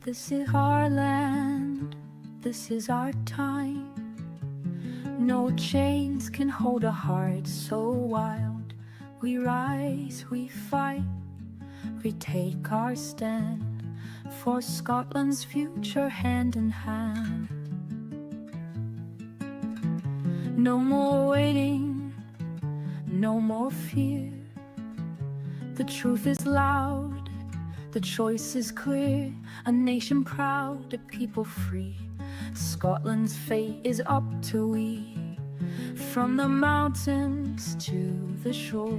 This is our land, this is our time. No chains can hold a heart so wild. We rise, we fight, we take our stand for Scotland's future hand in hand. No more waiting, no more fear. The truth is loud, the choice is clear. A nation proud, a people free. Scotland's fate is up to we. From the mountains to the shore,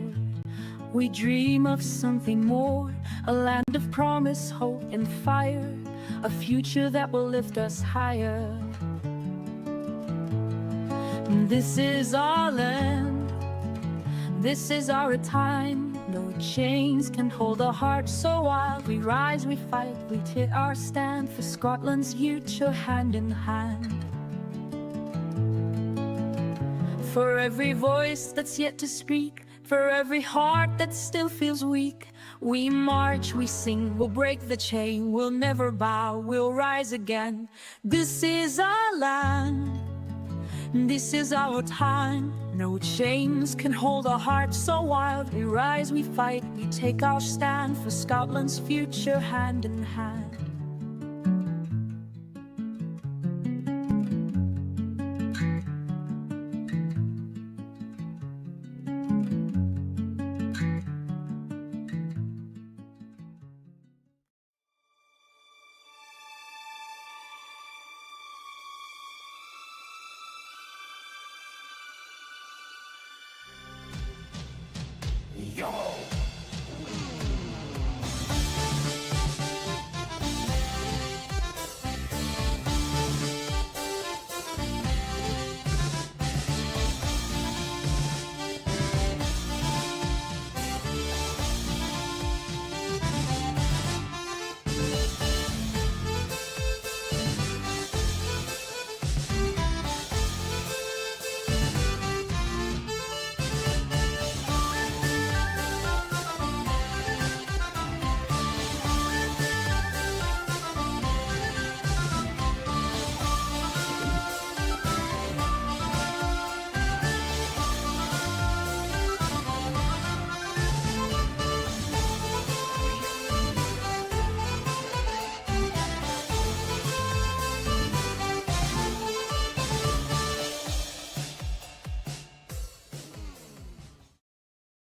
we dream of something more. A land of promise, hope and fire. A future that will lift us higher. This is our land, this is our time. No chains can hold a heart so wild. We rise, we fight, we take our stand for Scotland's future hand in hand. For every voice that's yet to speak, for every heart that still feels weak, we march, we sing, we'll break the chain, we'll never bow, we'll rise again. This is our land, this is our time. No chains can hold a heart so wild. We rise, we fight, we take our stand for Scotland's future hand in hand.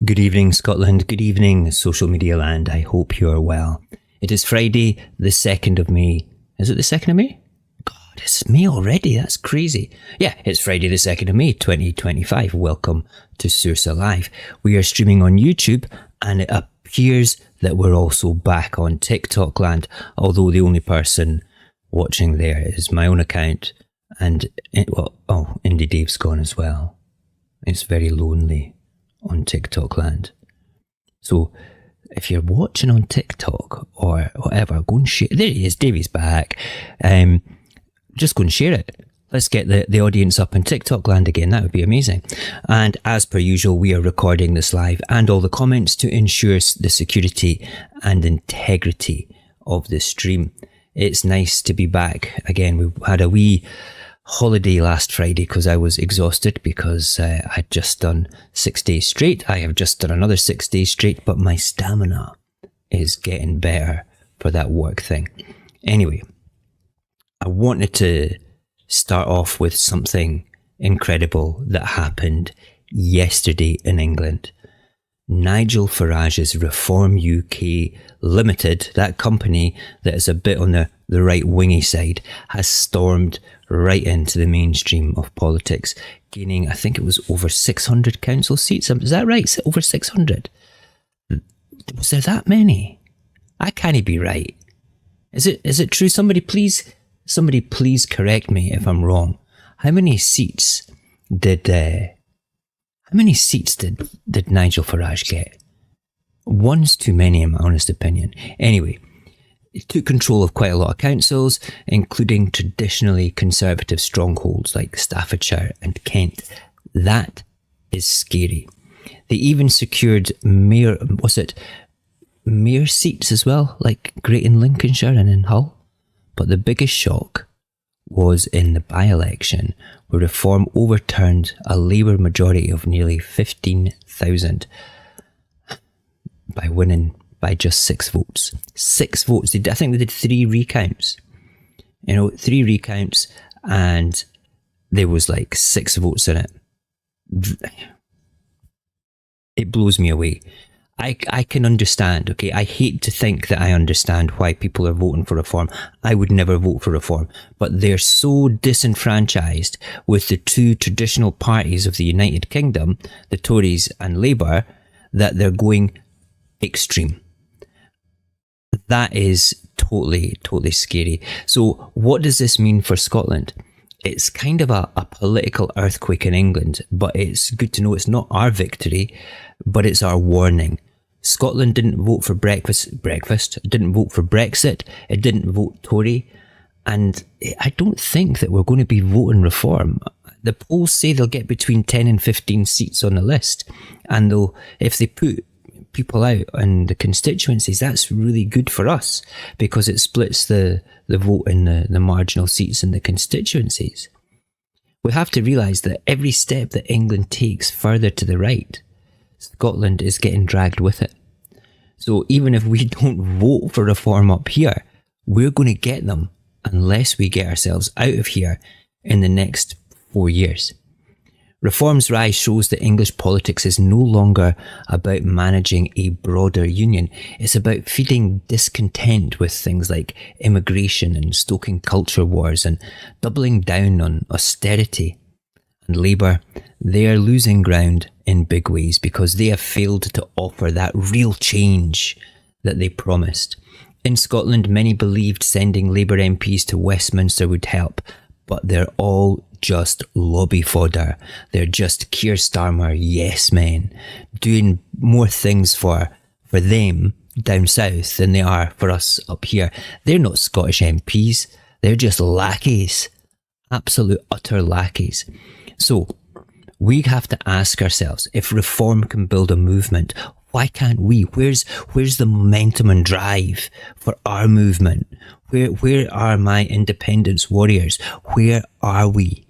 Good evening, Scotland. Good evening, social media land. I hope you are well. It is Friday, the 2nd of May. Is it the 2nd of May? God, it's May already. That's crazy. Yeah, it's Friday, the 2nd of May, 2025. Welcome to Saorsa Live. We are streaming on YouTube, and it appears that we're also back on TikTok land, although the only person watching there is my own account, and, Indie Dave's gone as well. It's very lonely on TikTok land. So if you're watching on TikTok or whatever, go and share. There he is, Davey's back. Just go and share it. Let's get the audience up in TikTok land again. That would be amazing. And as per usual, we are recording this live and all the comments to ensure the security and integrity of the stream. It's nice to be back again. We had a wee holiday last Friday because I was exhausted because I'd just done 6 days straight. I have just done another 6 days straight, but my stamina is getting better for that work thing. Anyway, I wanted to start off with something incredible that happened yesterday in England. Nigel Farage's Reform UK Limited, that company that is a bit on the right-wingy side, has stormed right into the mainstream of politics, gaining, I think it was over 600 council seats. Is that right? Over 600? Was there that many? I can't be right. Is it true? Somebody please correct me if I'm wrong. How many seats did Nigel Farage get? One's too many in my honest opinion. Anyway, it took control of quite a lot of councils, including traditionally conservative strongholds like Staffordshire and Kent. That is scary. They even secured mayor seats as well, like Great in Lincolnshire and in Hull. But the biggest shock was in the by-election, where Reform overturned a Labour majority of nearly 15,000 by winning by just 6 votes. 6 votes. I think they did 3 recounts. 3 recounts, and there was like 6 votes in it. It blows me away. I can understand, okay? I hate to think that I understand why people are voting for Reform. I would never vote for Reform. But they're so disenfranchised with the 2 traditional parties of the United Kingdom, the Tories and Labour, that they're going extreme. That is totally scary. So what does this mean for Scotland? It's kind of a political earthquake in England, but it's good to know it's not our victory, but it's our warning. Scotland didn't vote for didn't vote for Brexit, it didn't vote Tory, and I don't think that we're going to be voting Reform. The polls say they'll get between 10 and 15 seats on the list, and if they put people out in the constituencies, that's really good for us, because it splits the vote in the marginal seats in the constituencies. We have to realise that every step that England takes further to the right, Scotland is getting dragged with it. So even if we don't vote for Reform up here, we're going to get them unless we get ourselves out of here in the next 4 years. Reform's rise shows that English politics is no longer about managing a broader union. It's about feeding discontent with things like immigration and stoking culture wars and doubling down on austerity. And Labour, they are losing ground in big ways because they have failed to offer that real change that they promised. In Scotland, many believed sending Labour MPs to Westminster would help, but they're all just lobby fodder. They're just Keir Starmer yes men, doing more things for them down south than they are for us up here. They're not Scottish MPs. They're just lackeys. Absolute utter lackeys. So we have to ask ourselves, if Reform can build a movement, why can't we? Where's the momentum and drive for our movement? Where are my independence warriors? Where are we?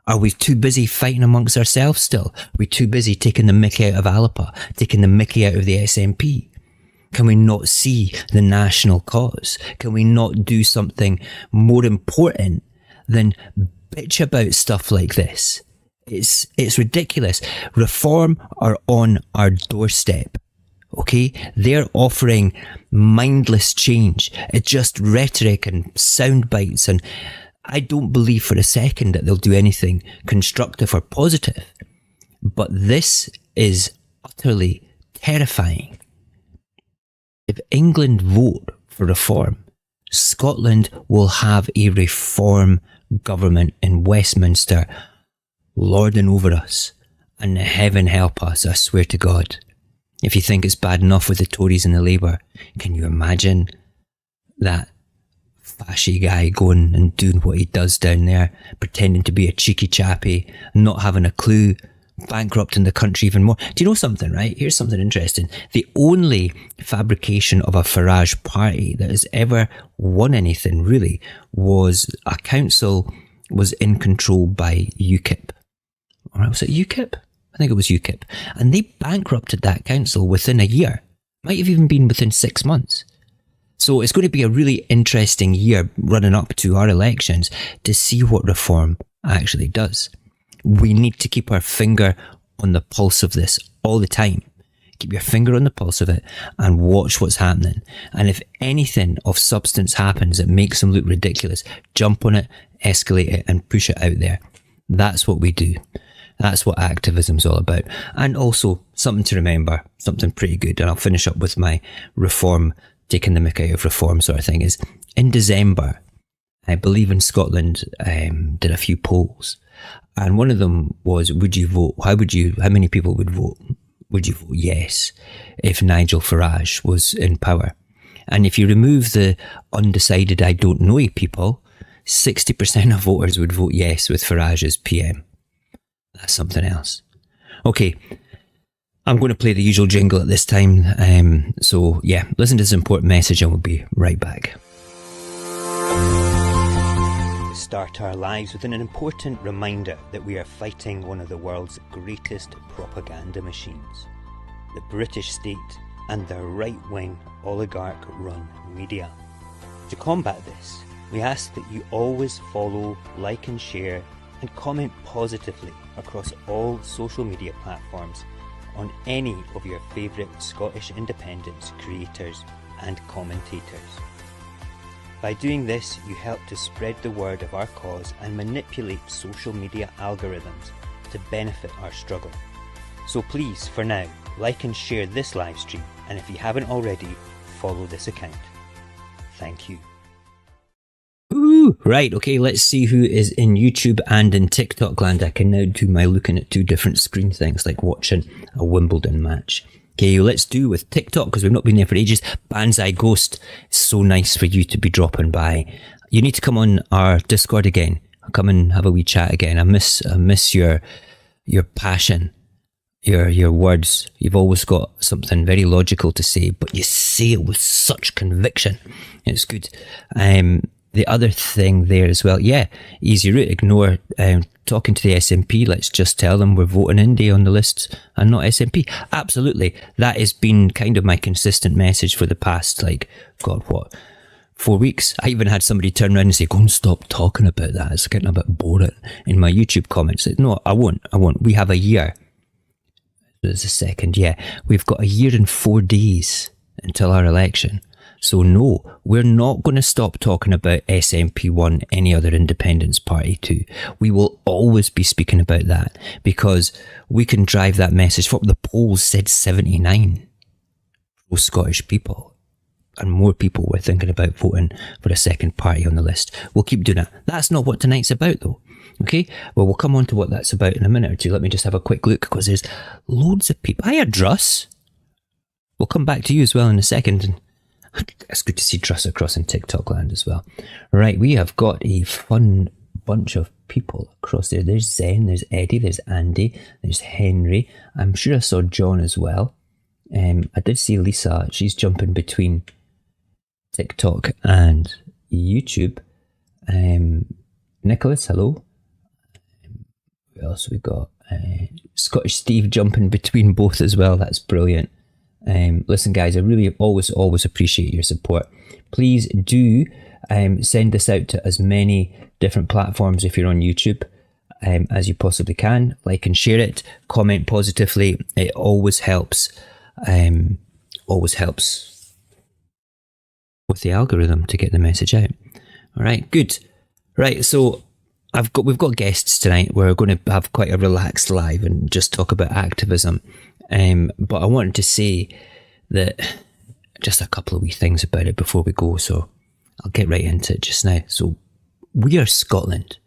Are we too busy fighting amongst ourselves still? Are we too busy taking the mickey out of Alapa, taking the mickey out of the SNP? Can we not see the national cause? Can we not do something more important than bitch about stuff like this? It's ridiculous. Reform are on our doorstep. Okay? They're offering mindless change. It's just rhetoric and sound bites, and I don't believe for a second that they'll do anything constructive or positive. But this is utterly terrifying. If England vote for Reform, Scotland will have a Reform government in Westminster lording over us, and heaven help us, I swear to God. If you think it's bad enough with the Tories and the Labour, can you imagine that fashy guy going and doing what he does down there, pretending to be a cheeky chappy, not having a clue, bankrupting the country even more? Do you know something, right? Here's something interesting. The only fabrication of a Farage party that has ever won anything, really, was a council was in control by UKIP. Or was it UKIP? I think it was UKIP. And they bankrupted that council within a year. Might have even been within 6 months. So it's going to be a really interesting year running up to our elections to see what Reform actually does. We need to keep our finger on the pulse of this all the time. Keep your finger on the pulse of it and watch what's happening. And if anything of substance happens that makes them look ridiculous, jump on it, escalate it, and push it out there. That's what we do. That's what activism's all about. And also, something to remember, something pretty good, and I'll finish up with my Reform, taking the mickey out of Reform sort of thing, is in December, I believe in Scotland, did a few polls. And one of them was, would you vote, how many people would vote? Would you vote yes if Nigel Farage was in power? And if you remove the undecided I don't know people, 60% of voters would vote yes with Farage as PM. That's something else. Okay, I'm going to play the usual jingle at this time. So yeah, listen to this important message and we'll be right back. start our lives with an important reminder that we are fighting one of the world's greatest propaganda machines, the British state and their right-wing oligarch-run media. To combat this, we ask that you always follow, like and share, and comment positively across all social media platforms on any of your favourite Scottish independence creators and commentators. By doing this, you help to spread the word of our cause and manipulate social media algorithms to benefit our struggle. So please, for now, like and share this live stream, and if you haven't already, follow this account. Thank you. Ooh, right, okay, let's see who is in YouTube and in TikTok land. I can now do my looking at two different screen things, like watching a Wimbledon match. Okay, let's do with TikTok, because we've not been there for ages. Banzai Ghost, it's so nice for you to be dropping by. You need to come on our Discord again. Come and have a wee chat again. I miss your passion, your words. You've always got something very logical to say, but you say it with such conviction. It's good. The other thing there as well, yeah, easy route, ignore talking to the SNP. Let's just tell them we're voting Indie on the list and not SNP. Absolutely. That has been kind of my consistent message for the past, 4 weeks. I even had somebody turn around and say, go and stop talking about that. It's getting a bit boring in my YouTube comments. No, I won't. We have a year. There's a second, yeah. We've got a year and 4 days until our election. So no, we're not going to stop talking about SNP1, any other independence party 2. We will always be speaking about that because we can drive that message forward. The polls said 79 pro-Scottish people, and more people were thinking about voting for a second party on the list. We'll keep doing that. That's not what tonight's about though. Okay, well, we'll come on to what that's about in a minute or two. Let me just have a quick look because there's loads of people. Hiya, Druss. We'll come back to you as well in a second. It's good to see Druss across in TikTok land as well. Right, we have got a fun bunch of people across there. There's Zen, there's Eddie, there's Andy, there's Henry. I'm sure I saw John as well. I did see Lisa. She's jumping between TikTok and YouTube. Nicholas, hello. Who else we got? Scottish Steve jumping between both as well. That's brilliant. Listen guys, I really always appreciate your support. Please do send this out to as many different platforms if you're on YouTube as you possibly can. Like and share it, comment positively. It always helps with the algorithm to get the message out. Alright, good. Right, so we've got guests tonight. We're going to have quite a relaxed live and just talk about activism. But I wanted to say that just a couple of wee things about it before we go, so I'll get right into it just now. So we are Scotland.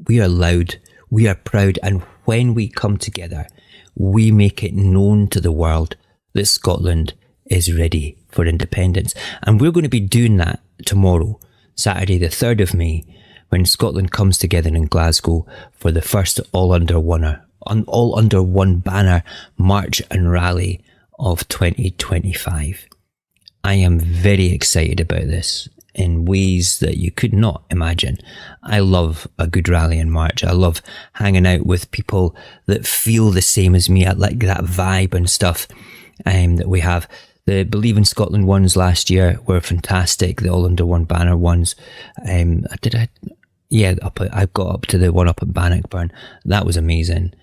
We are loud. We are proud. And when we come together, we make it known to the world that Scotland is ready for independence. And we're going to be doing that tomorrow, Saturday the 3rd of May, when Scotland comes together in Glasgow for the first all under one banner march and rally of 2025. I am very excited about this in ways that you could not imagine. I love a good rally and march. I love hanging out with people that feel the same as me. I like that vibe and stuff that we have. The Believe in Scotland ones last year were fantastic. The all under one banner ones. I got up to the one up at Bannockburn. That was amazing.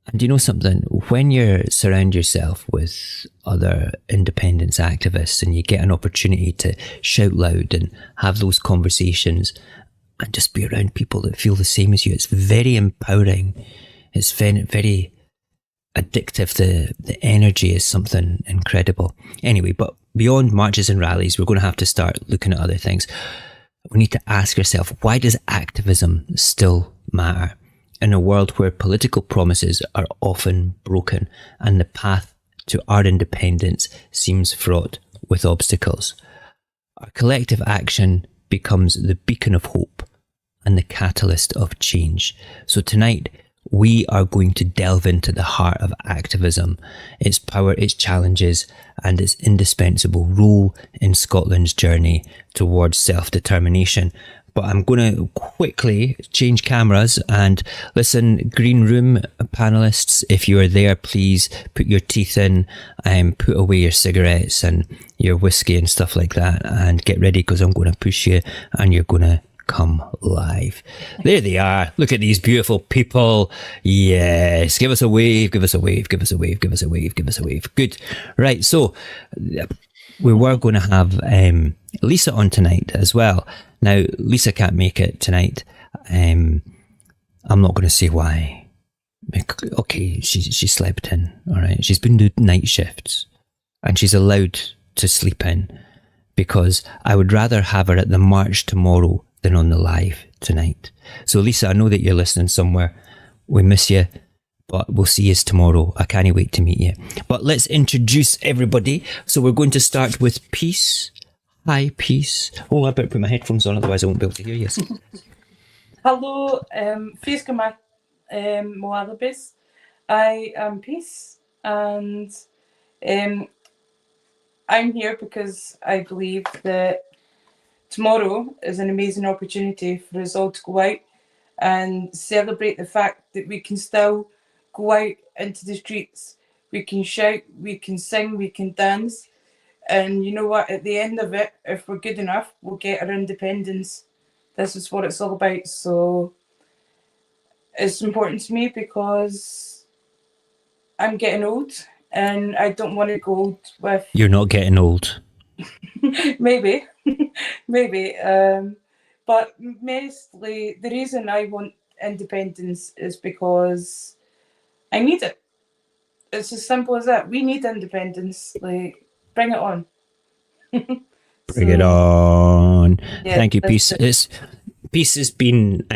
And do you know something? When you surround yourself with other independence activists and you get an opportunity to shout loud and have those conversations and just be around people that feel the same as you, it's very empowering. It's very addictive. The energy is something incredible. Anyway, but beyond marches and rallies, we're going to have to start looking at other things. We need to ask ourselves, why does activism still matter? In a world where political promises are often broken and the path to our independence seems fraught with obstacles, our collective action becomes the beacon of hope and the catalyst of change. So tonight, we are going to delve into the heart of activism, its power, its challenges, and its indispensable role in Scotland's journey towards self-determination. but I'm going to quickly change cameras and listen, green room panelists, if you are there, please put your teeth in and put away your cigarettes and your whiskey and stuff like that and get ready because I'm going to push you and you're going to come live. There they are. Look at these beautiful people. Yes. Give us a wave, give us a wave, give us a wave, give us a wave, give us a wave. Good. Right. So we were going to have Lisa on tonight as well. Now, Lisa can't make it tonight. I'm not going to say why. Okay, she slept in. All right. She's been doing night shifts and she's allowed to sleep in because I would rather have her at the march tomorrow than on the live tonight. So Lisa, I know that you're listening somewhere. We miss you, but we'll see you tomorrow. I can't wait to meet you. But let's introduce everybody. So we're going to start with Peace. Hi, Peace. Oh, I better put my headphones on, otherwise I won't be able to hear you. Hello, Fios Gama Moalabis. I am Peace, and I'm here because I believe that tomorrow is an amazing opportunity for us all to go out and celebrate the fact that we can still go out into the streets. We can shout, we can sing, we can dance. And you know what? At the end of it, if we're good enough, we'll get our independence. This is what it's all about. So it's important to me because I'm getting old and I don't want to go old with... You're not getting old. Maybe. Maybe. But mostly the reason I want independence is because I need it. It's as simple as that. We need independence. Like, bring it on. Bring it on. Yeah, thank you, Peace. Peace has been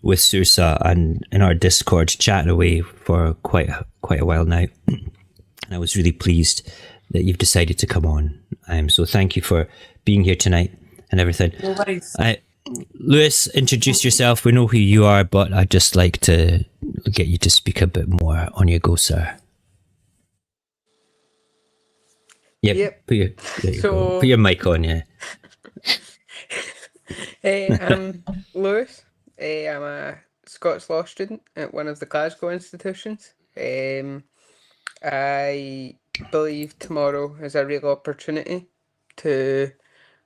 with Saorsa and in our Discord chatting away for quite a while now. And I was really pleased that you've decided to come on. So thank you for being here tonight and everything. No worries. Lewis, introduce yourself. We know who you are, but I'd just like to get you to speak a bit more. On your go, sir. Yep. Put your mic on, yeah. I'm Lewis. I'm a Scots law student at one of the Glasgow institutions. I believe tomorrow is a real opportunity to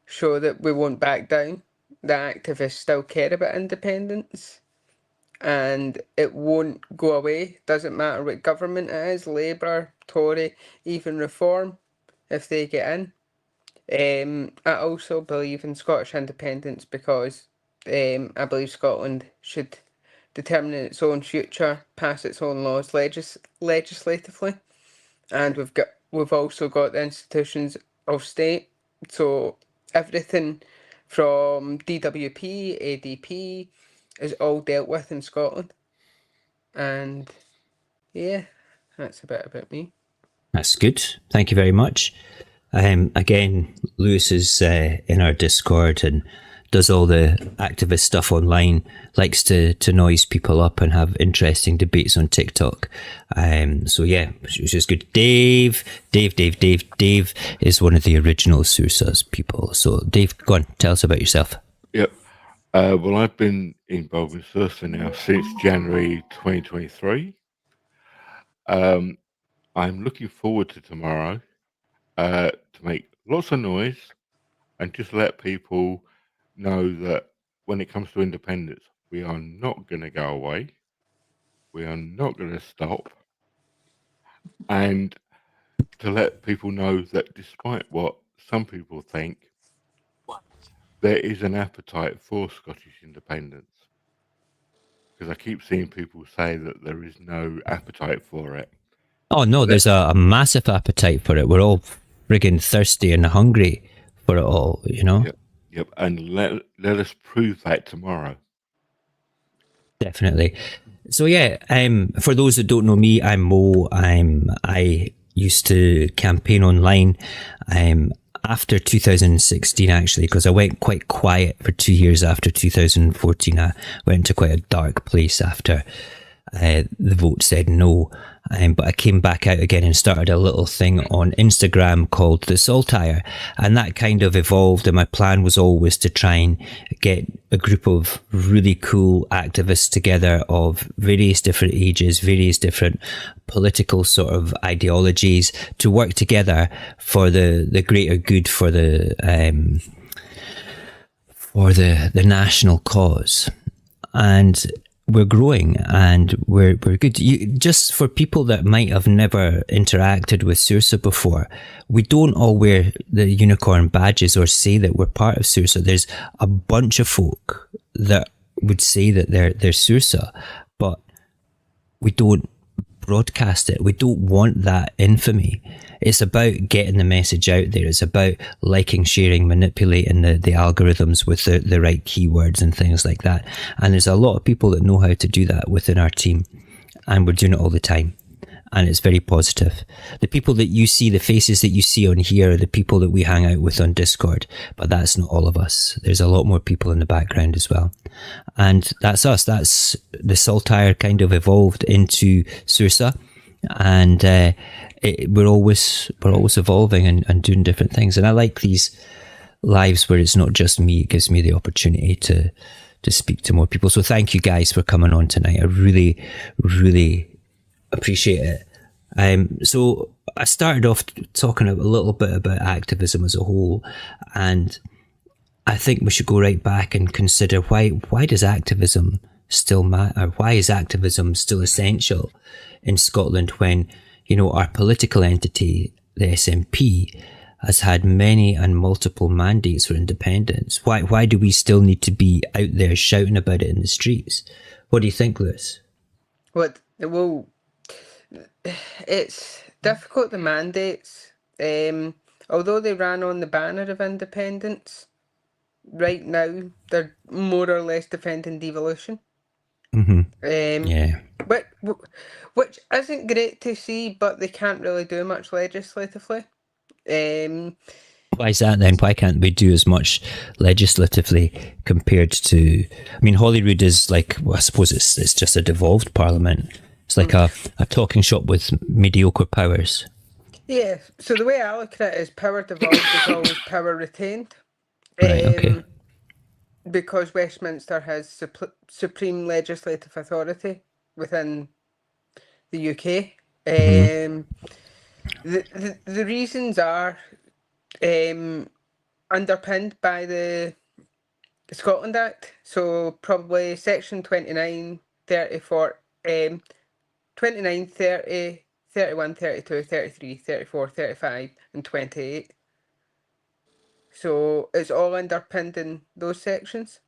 show that we won't back down. The activists still care about independence and it won't go away. Doesn't matter what government it is, Labour, Tory, even Reform, if they get in. I also believe in Scottish independence because I believe Scotland should determine its own future, pass its own laws legislatively, and we've also got the institutions of state. So everything from DWP, ADP is all dealt with in Scotland, and yeah, that's a bit about me. That's good. Thank you very much. Again, Lewis is in our Discord and does all the activist stuff online, likes to noise people up and have interesting debates on TikTok. So yeah, which is good. Dave is one of the original Saorsa's people. So Dave, go on, tell us about yourself. Yep. Well, I've been involved in Saorsa now since January 2023. I'm looking forward to tomorrow to make lots of noise and just let people know that when it comes to independence, we are not going to go away. We are not going to stop. And to let people know that despite what some people think, there is an appetite for Scottish independence. Because I keep seeing people say that there is no appetite for it. Oh no, there's a massive appetite for it. We're all friggin' thirsty and hungry for it all, you know? Yep. And let us prove that tomorrow. Definitely. So yeah, for those that don't know me, I'm Mo. I used to campaign online after 2016 actually, because I went quite quiet for 2 years after 2014. I went into quite a dark place after the vote said no. but I came back out again and started a little thing on Instagram called the Saltire, and that kind of evolved, and my plan was always to try and get a group of really cool activists together of various different ages, various different political sort of ideologies, to work together for the greater good, for the national cause. And we're growing, and we're good. Just for people that might have never interacted with Saorsa before, we don't all wear the unicorn badges or say that we're part of Saorsa. There's a bunch of folk that would say that they're Saorsa, but we don't broadcast it. We don't want that infamy. It's about getting the message out there. It's about liking, sharing, manipulating the algorithms with the right keywords and things like that. And there's a lot of people that know how to do that within our team, and we're doing it all the time. And it's very positive. The people that you see, the faces that you see on here, are the people that we hang out with on Discord, but that's not all of us. There's a lot more people in the background as well. And that's us. That's the Saltire kind of evolved into Saorsa, and we're always evolving and doing different things. And I like these lives where it's not just me. It gives me the opportunity to speak to more people. So thank you guys for coming on tonight. I really, really appreciate it. So I started off talking a little bit about activism as a whole, and I think we should go right back and consider why does activism still matter? Why is activism still essential in Scotland when, you know, our political entity, the SNP, has had many and multiple mandates for independence? Why do we still need to be out there shouting about it in the streets? What do you think, Lewis? Well, it's difficult, the mandates. Although they ran on the banner of independence, right now they're more or less defending devolution. Yeah. Which isn't great to see, but they can't really do much legislatively. Why is that then? Why can't we do as much legislatively compared to? I mean, Holyrood is like, well, I suppose it's just a devolved parliament. It's like a talking shop with mediocre powers. Yeah. So the way I look at it is power devolved is always power retained. Right. Okay. Because Westminster has supreme legislative authority within the UK. The reasons are underpinned by the Scotland Act. So probably section 29, 34, 29, 30, 31, 32, 33, 34, 35 and 28. So it's all underpinned in those sections.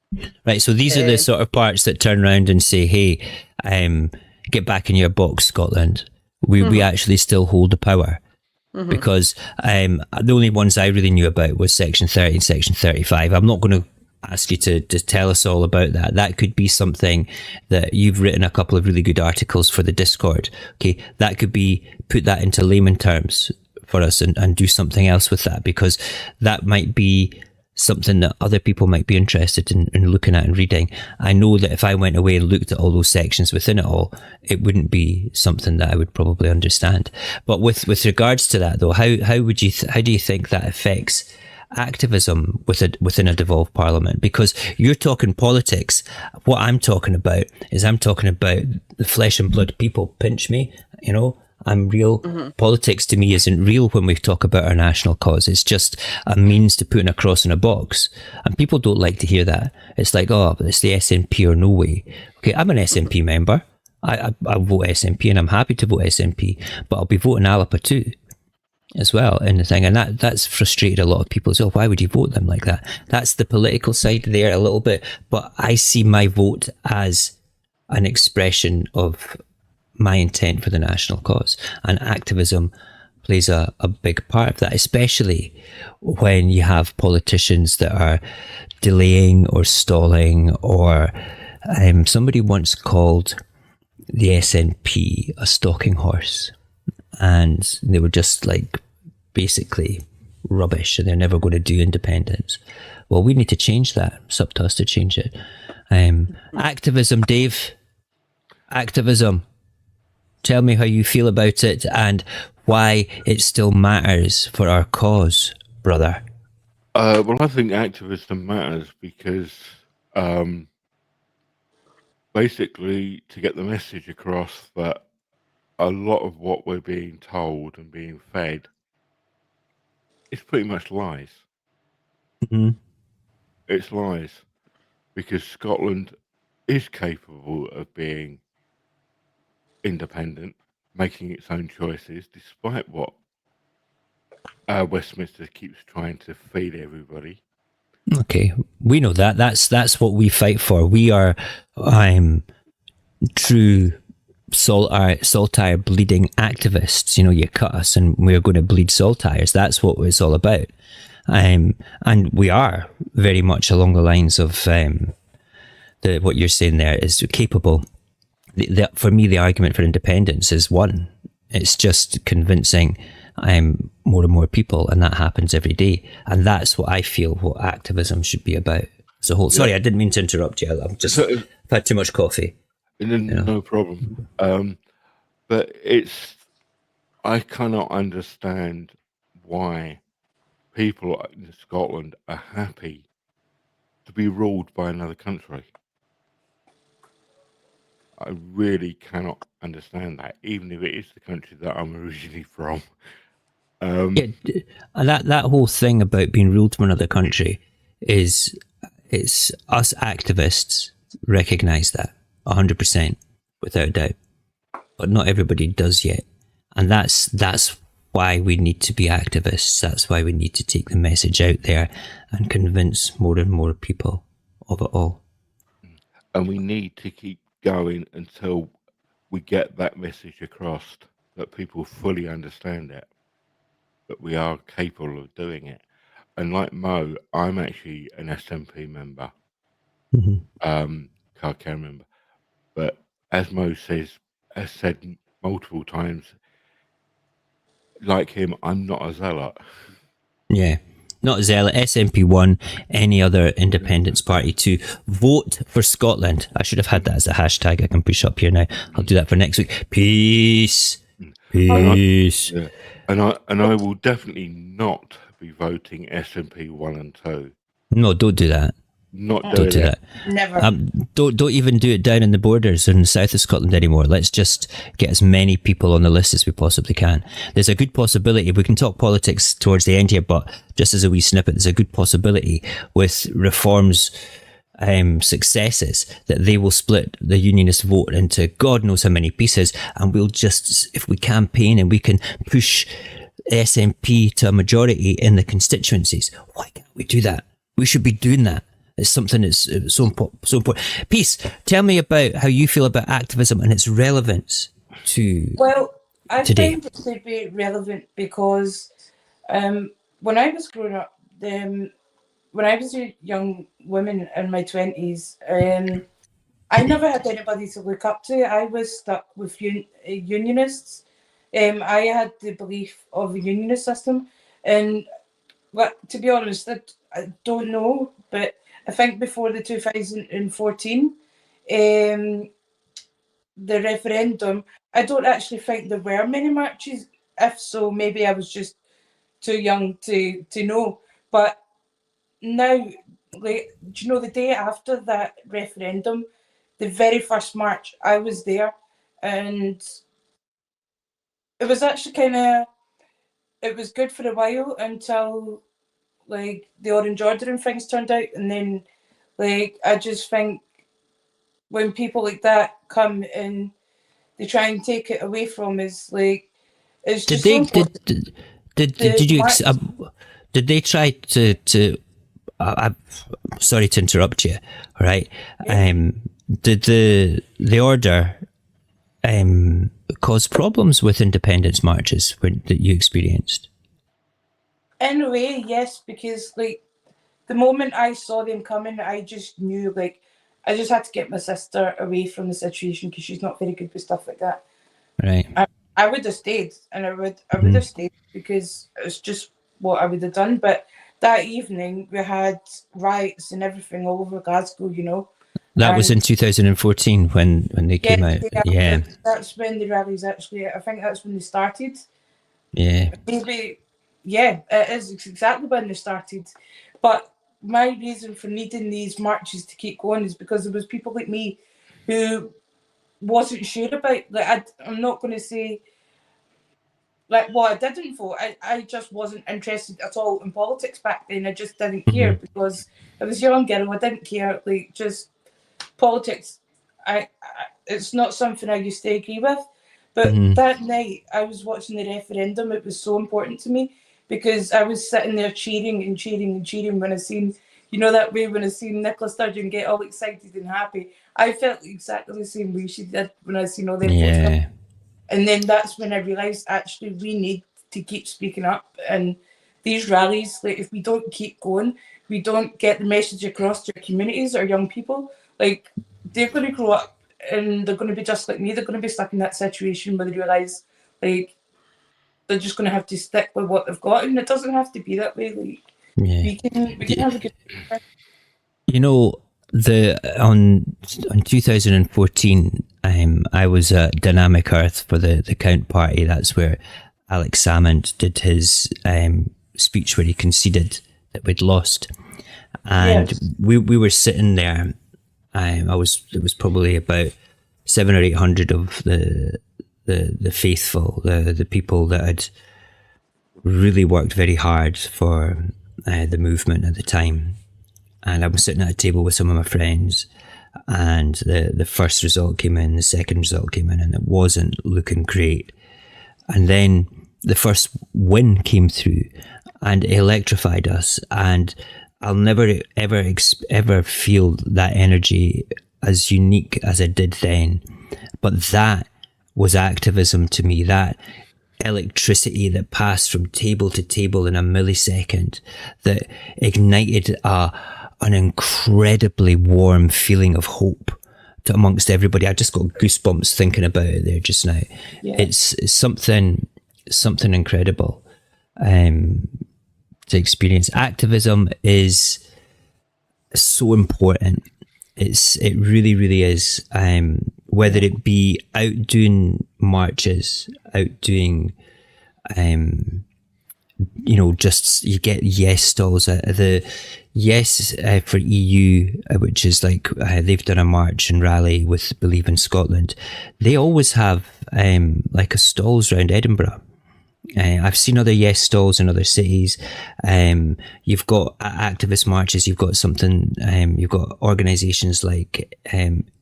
Right, so these are the sort of parts that turn around and say, hey, get back in your box, Scotland. We actually still hold the power. Because the only ones I really knew about was section 30 and section 35. I'm not going to ask you to tell us all about that. That could be something that you've written a couple of really good articles for the Discord. Okay, that could be, put that into layman terms for us and do something else with that, because that might be something that other people might be interested in looking at and reading. I know that if I went away and looked at all those sections within it all, it wouldn't be something that I would probably understand. But with regards to that though, how do you think that affects activism within a devolved parliament? Because you're talking politics. What I'm talking about is I'm talking about the flesh and blood people. Pinch me, you know. I'm real. Politics to me isn't real when we talk about our national cause. It's just a means to putting a cross in a box. And people don't like to hear that. It's like, oh, but it's the SNP or no way. Okay, I'm an SNP member. I vote SNP and I'm happy to vote SNP, but I'll be voting Alapa too as well in the thing. And that's frustrated a lot of people as well. Why would you vote them like that? That's the political side there a little bit. But I see my vote as an expression of my intent for the national cause, and activism plays a big part of that, especially when you have politicians that are delaying or stalling, or somebody once called the SNP a stalking horse, and they were just like basically rubbish and they're never going to do independence. Well, we need to change that. It's up to us to change it. Activism, Dave. Activism. Tell me how you feel about it and why it still matters for our cause, brother. Well, I think activism matters because basically to get the message across that a lot of what we're being told and being fed is pretty much lies. Mm-hmm. It's lies because Scotland is capable of being independent, making its own choices, despite what Westminster keeps trying to feed everybody. Okay, we know that. That's what we fight for. We are true saltire bleeding activists. You know, you cut us and we're going to bleed saltires. That's what it's all about. And we are very much along the lines of what you're saying there is capable. For me, the argument for independence is one. It's just convincing more and more people, and that happens every day. And that's what I feel what activism should be about as a whole. Sorry, I didn't mean to interrupt you. I've had too much coffee. No problem. But I cannot understand why people in Scotland are happy to be ruled by another country. I really cannot understand that, even if it is the country that I'm originally from. Yeah, and that whole thing about being ruled from another country it's us activists recognise that 100% without doubt, but not everybody does yet, and that's why we need to be activists. That's why we need to take the message out there and convince more and more people of it all. And we need to keep going until we get that message across, that people fully understand it, that we are capable of doing it. And like Mo, I'm actually an SNP member, card carrying member. But as Mo has said multiple times, like him, I'm not a zealot. Yeah. Not Zealot, SNP1, any other independence party to vote for Scotland. I should have had that as a hashtag. I can push up here now. I'll do that for next week. Peace. Peace. And I will definitely not be voting SNP 1 and 2. No, don't do that. Don't do that. Never. Don't even do it down in the borders in the south of Scotland anymore. Let's just get as many people on the list as we possibly can. There's a good possibility, we can talk politics towards the end here, but just as a wee snippet, there's a good possibility with reforms successes that they will split the unionist vote into God knows how many pieces, and we'll just, if we campaign and we can push SNP to a majority in the constituencies, why can't we do that? We should be doing that. It's something that's so important. Peace, tell me about how you feel about activism and its relevance to today. Find it to be relevant because when I was growing up, when I was a young woman in my 20s, I never had anybody to look up to. I was stuck with unionists. I had the belief of a unionist system, and to be honest, I don't know, but I think before the 2014, the referendum, I don't actually think there were many marches. If so, maybe I was just too young to know. But now, like, do you know, the day after that referendum, the very first march, I was there, and it was actually it was good for a while until like the Orange Order and things turned out, and then like I just think when people like that come and they try and take it away from us, like it's just did they try to I'm sorry to interrupt you, all right? Yeah. Did the order cause problems with independence marches that you experienced? In a way, yes, because like the moment I saw them coming, I just knew like I just had to get my sister away from the situation because she's not very good with stuff like that. Right. I would have stayed, and I would have stayed because it's just what I would have done. But that evening we had riots and everything all over Glasgow, you know, That was And in 2014 when they came out. Yeah, that's when the rallies actually, I think that's when they started. yeah. Maybe, yeah, it is exactly when they started. But my reason for needing these marches to keep going is because there was people like me who wasn't sure about, like, I'm not going to say, like, well, I didn't vote. I just wasn't interested at all in politics back then. I just didn't care because I was a young girl. I didn't care, like, just politics. It's not something I used to agree with. But that night, I was watching the referendum. It was so important to me because I was sitting there cheering and cheering and cheering when I seen, you know, that way when I seen Nicola Sturgeon get all excited and happy. I felt exactly the same way she did when I seen all them votes come. Yeah. And then that's when I realised actually we need to keep speaking up. And these rallies, like, if we don't keep going, we don't get the message across to our communities or young people. Like, they're going to grow up and they're going to be just like me. They're going to be stuck in that situation where they realise, like, they're just going to have to stick with what they've got. And it doesn't have to be that way. Like, Yeah. we can have a good. You know, on 2014, I was at Dynamic Earth for the Count Party. That's where Alex Salmond did his speech where he conceded that we'd lost, and Yes. we were sitting there. It was probably about 700 or 800 of the faithful, the people that had really worked very hard for the movement at the time. And I was sitting at a table with some of my friends, and the first result came in, the second result came in, and it wasn't looking great. And then the first win came through, and it electrified us. And I'll never ever feel that energy as unique as I did then. But that was activism to me. That electricity that passed from table to table in a millisecond, that ignited an incredibly warm feeling of hope amongst everybody. I just got goosebumps thinking about it there just now. Yeah. It's something incredible to experience. Activism is so important. It really, really is. Whether it be out doing marches, out doing, just you get yes stalls. The yes for EU, which is like they've done a march and rally with Believe in Scotland. They always have like a stalls around Edinburgh. I've seen other yes stalls in other cities. You've got activist marches. You've got something. You've got organisations like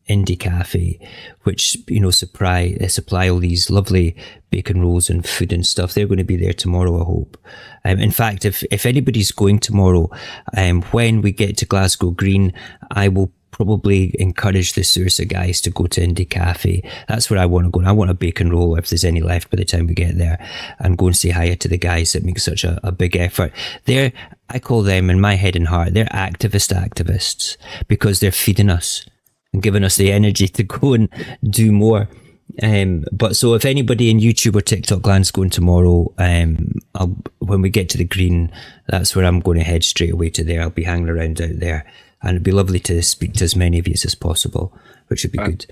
Indie Cafe, which supply all these lovely bacon rolls and food and stuff. They're going to be there tomorrow, I hope. In fact, if anybody's going tomorrow, when we get to Glasgow Green, I will probably encourage the Saorsa guys to go to Indie Cafe. That's where I want to go. And I want a bacon roll if there's any left by the time we get there, and go and say hi to the guys that make such a big effort. I call them, in my head and heart, they're activists because they're feeding us and giving us the energy to go and do more. But so if anybody in YouTube or TikTok land's going tomorrow, when we get to the Green, that's where I'm going to head straight away to there. I'll be hanging around out there. And it'd be lovely to speak to as many of you as possible, which would be good.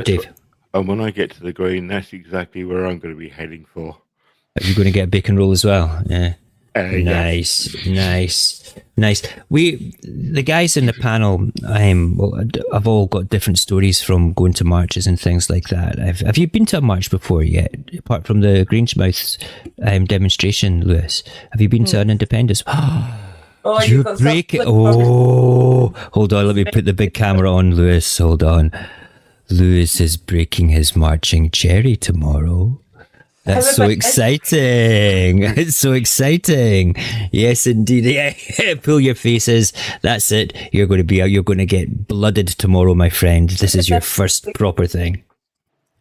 Dave? And when I get to the Green, that's exactly where I'm going to be heading for. Are you going to get a bacon roll as well? Yeah. Yes. Nice. The guys in the panel, I've all got different stories from going to marches and things like that. Have you been to a march before yet, apart from the Grangemouth demonstration, Lewis? Have you been to an independence? Oh, You break it. Oh, hold on. Let me put the big camera on, Lewis. Hold on. Lewis is breaking his marching cherry tomorrow. That's so exciting. It's so exciting. Yes, indeed. Yeah. Pull your faces. That's it. You're going to get blooded tomorrow, my friend. This is your first proper thing.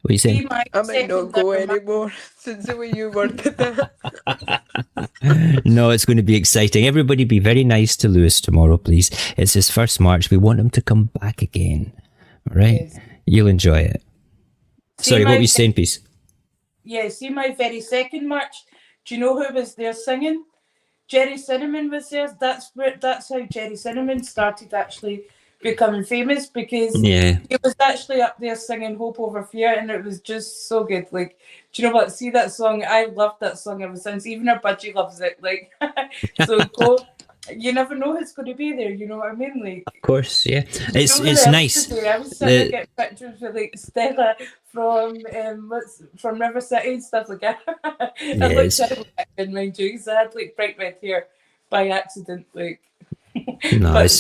What are you saying? I might not go anymore since the way you worded that. No, it's going to be exciting. Everybody be very nice to Lewis tomorrow, please. It's his first march. We want him to come back again. All right? Yes. You'll enjoy it. Sorry, what were you saying, please? Yeah, see my very second march. Do you know who was there singing? Jerry Cinnamon was there. That's how Jerry Cinnamon started actually becoming famous, because Yeah. he was actually up there singing Hope Over Fear, and it was just so good. Like, do you know what? See that song? I loved that song ever since. Even our budgie loves it. Like, so go. You never know who's going to be there. You know what I mean? Like, Of course, yeah. It's you know it's who else nice. today? I was trying to get pictures with like Stella from River City and stuff like that. I looked terrible back then, mind you, because I had like bright red hair by accident. Like, No, but-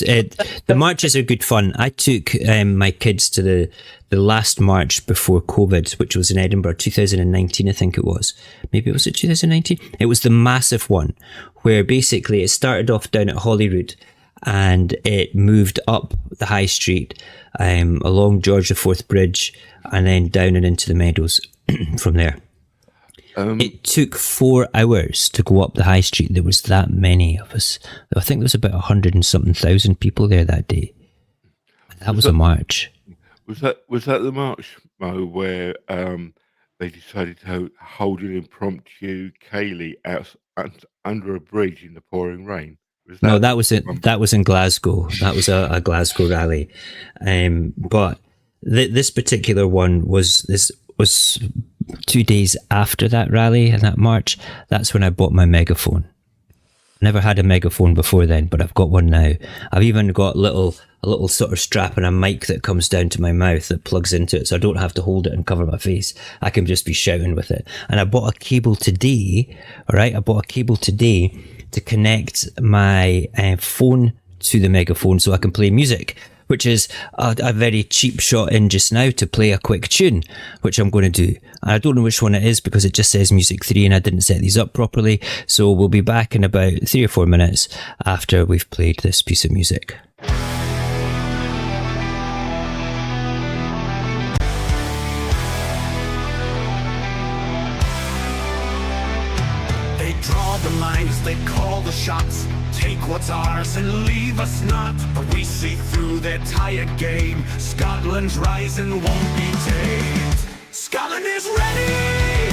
the marches are good fun. I took my kids to the last march before COVID, which was in Edinburgh, 2019, I think it was. Maybe it was 2019? It was the massive one, where basically it started off down at Holyrood and it moved up the high street, along George IV Bridge, and then down and into the meadows from there. It took 4 hours to go up the high street. There was that many of us. I think there was about 100 and something thousand people there that day. That was a march. Was that the march, Mo, where they decided to hold an impromptu ceilidh out under a bridge in the pouring rain? No, that was in Glasgow. That was a Glasgow rally. But this particular one was 2 days after that rally and that march. That's when I bought my megaphone. Never had a megaphone before then, but I've got one now. I've even got a little sort of strap and a mic that comes down to my mouth that plugs into it, so I don't have to hold it and cover my face. I can just be shouting with it. And I bought a cable today, all right? I bought a cable today to connect my phone to the megaphone so I can play music, which is a very cheap shot in just now to play a quick tune, which I'm going to do. I don't know which one it is because it just says Music 3 and I didn't set these up properly. So we'll be back in about 3 or 4 minutes after we've played this piece of music. They draw the lines, they call the shots. Take what's ours and leave us not. But we see through their tired game. Scotland's rising won't be tamed. Scotland is ready.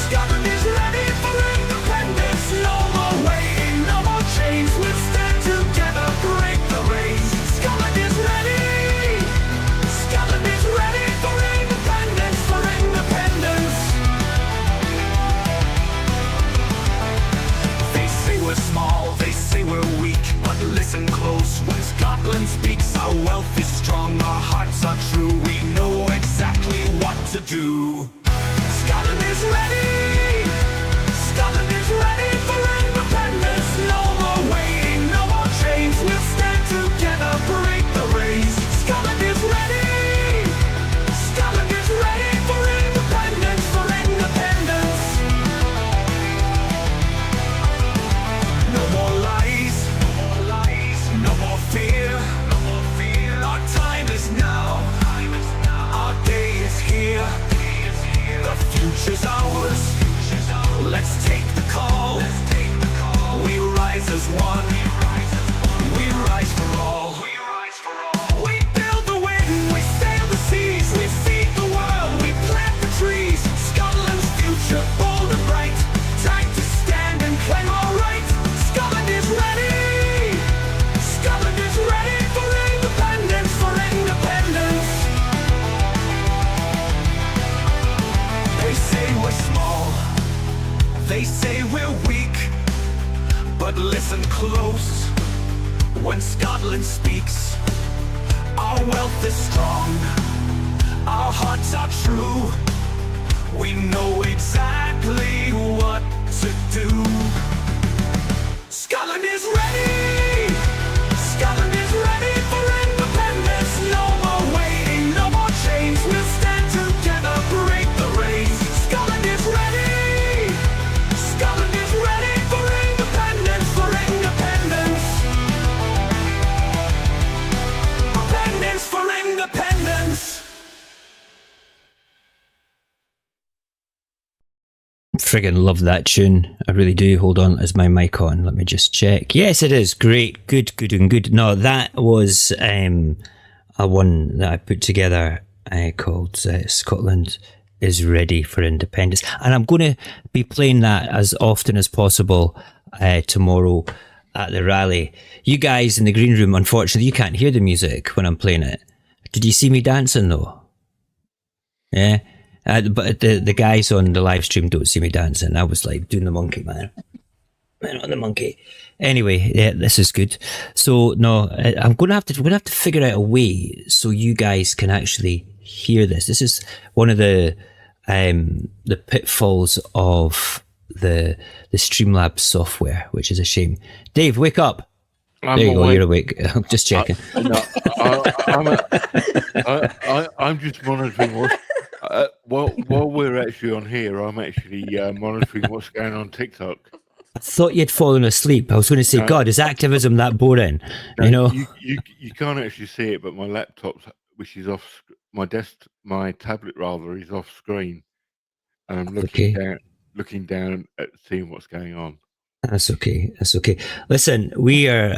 Scotland is ready for independence. No more waiting, no more chains. We'll stand together, break the reins. Scotland is ready. Scotland is ready for independence, for independence. They say we're small, they say we're weak, but listen close. When Scotland speaks, our wealth is strong, our hearts are true. We know exactly what to do. Scotland is ready. Scotland is ready for independence. No more waiting, no more chains. We'll stand together, break the reins. Scotland is ready. Scotland is ready for independence, for independence. No more lies, no more lies, no more fear, no more fear. Our time is now, our day is here. The future's ours. Let's take the call. We rise as one. We rise for all. We build the wind, we sail the seas, we feed the world, we plant the trees. Scotland's future, bold and bright. Time to stand and claim our right. Scotland is ready. Scotland is ready for independence, for independence. They say we're small, they say we're weak, but listen close. When Scotland speaks, our wealth is strong, our hearts are true. We know exactly what to do. Scotland is ready. Scotland is ready for independence. No more waiting, no more chains. We'll stand together, break the reins. Scotland is ready. Scotland is ready for independence, for independence. Independence for independence. Friggin' love that tune. I really do. Hold on, is my mic on? Let me just check. Yes, it is. Great. Good, good, and good. No, that was a one that I put together called Scotland is Ready for Independence. And I'm going to be playing that as often as possible tomorrow at the rally. You guys in the green room, unfortunately, you can't hear the music when I'm playing it. Did you see me dancing though? Yeah. But the guys on the live stream don't see me dancing. I was like doing the monkey, man. Man on the monkey. Anyway, yeah, this is good. So no, we're gonna have to figure out a way so you guys can actually hear this. This is one of the pitfalls of the Streamlabs software, which is a shame. Dave, wake up. There you go. You're awake. I'm just checking. I'm just monitoring what. While we're actually on here, I'm actually monitoring what's going on TikTok. I thought you'd fallen asleep. I was going to say, God, is activism that boring? You know, you can't actually see it, but my laptop, which is off, my tablet rather, is off screen, and I'm looking down at seeing what's going on. That's okay. That's okay. Listen, we are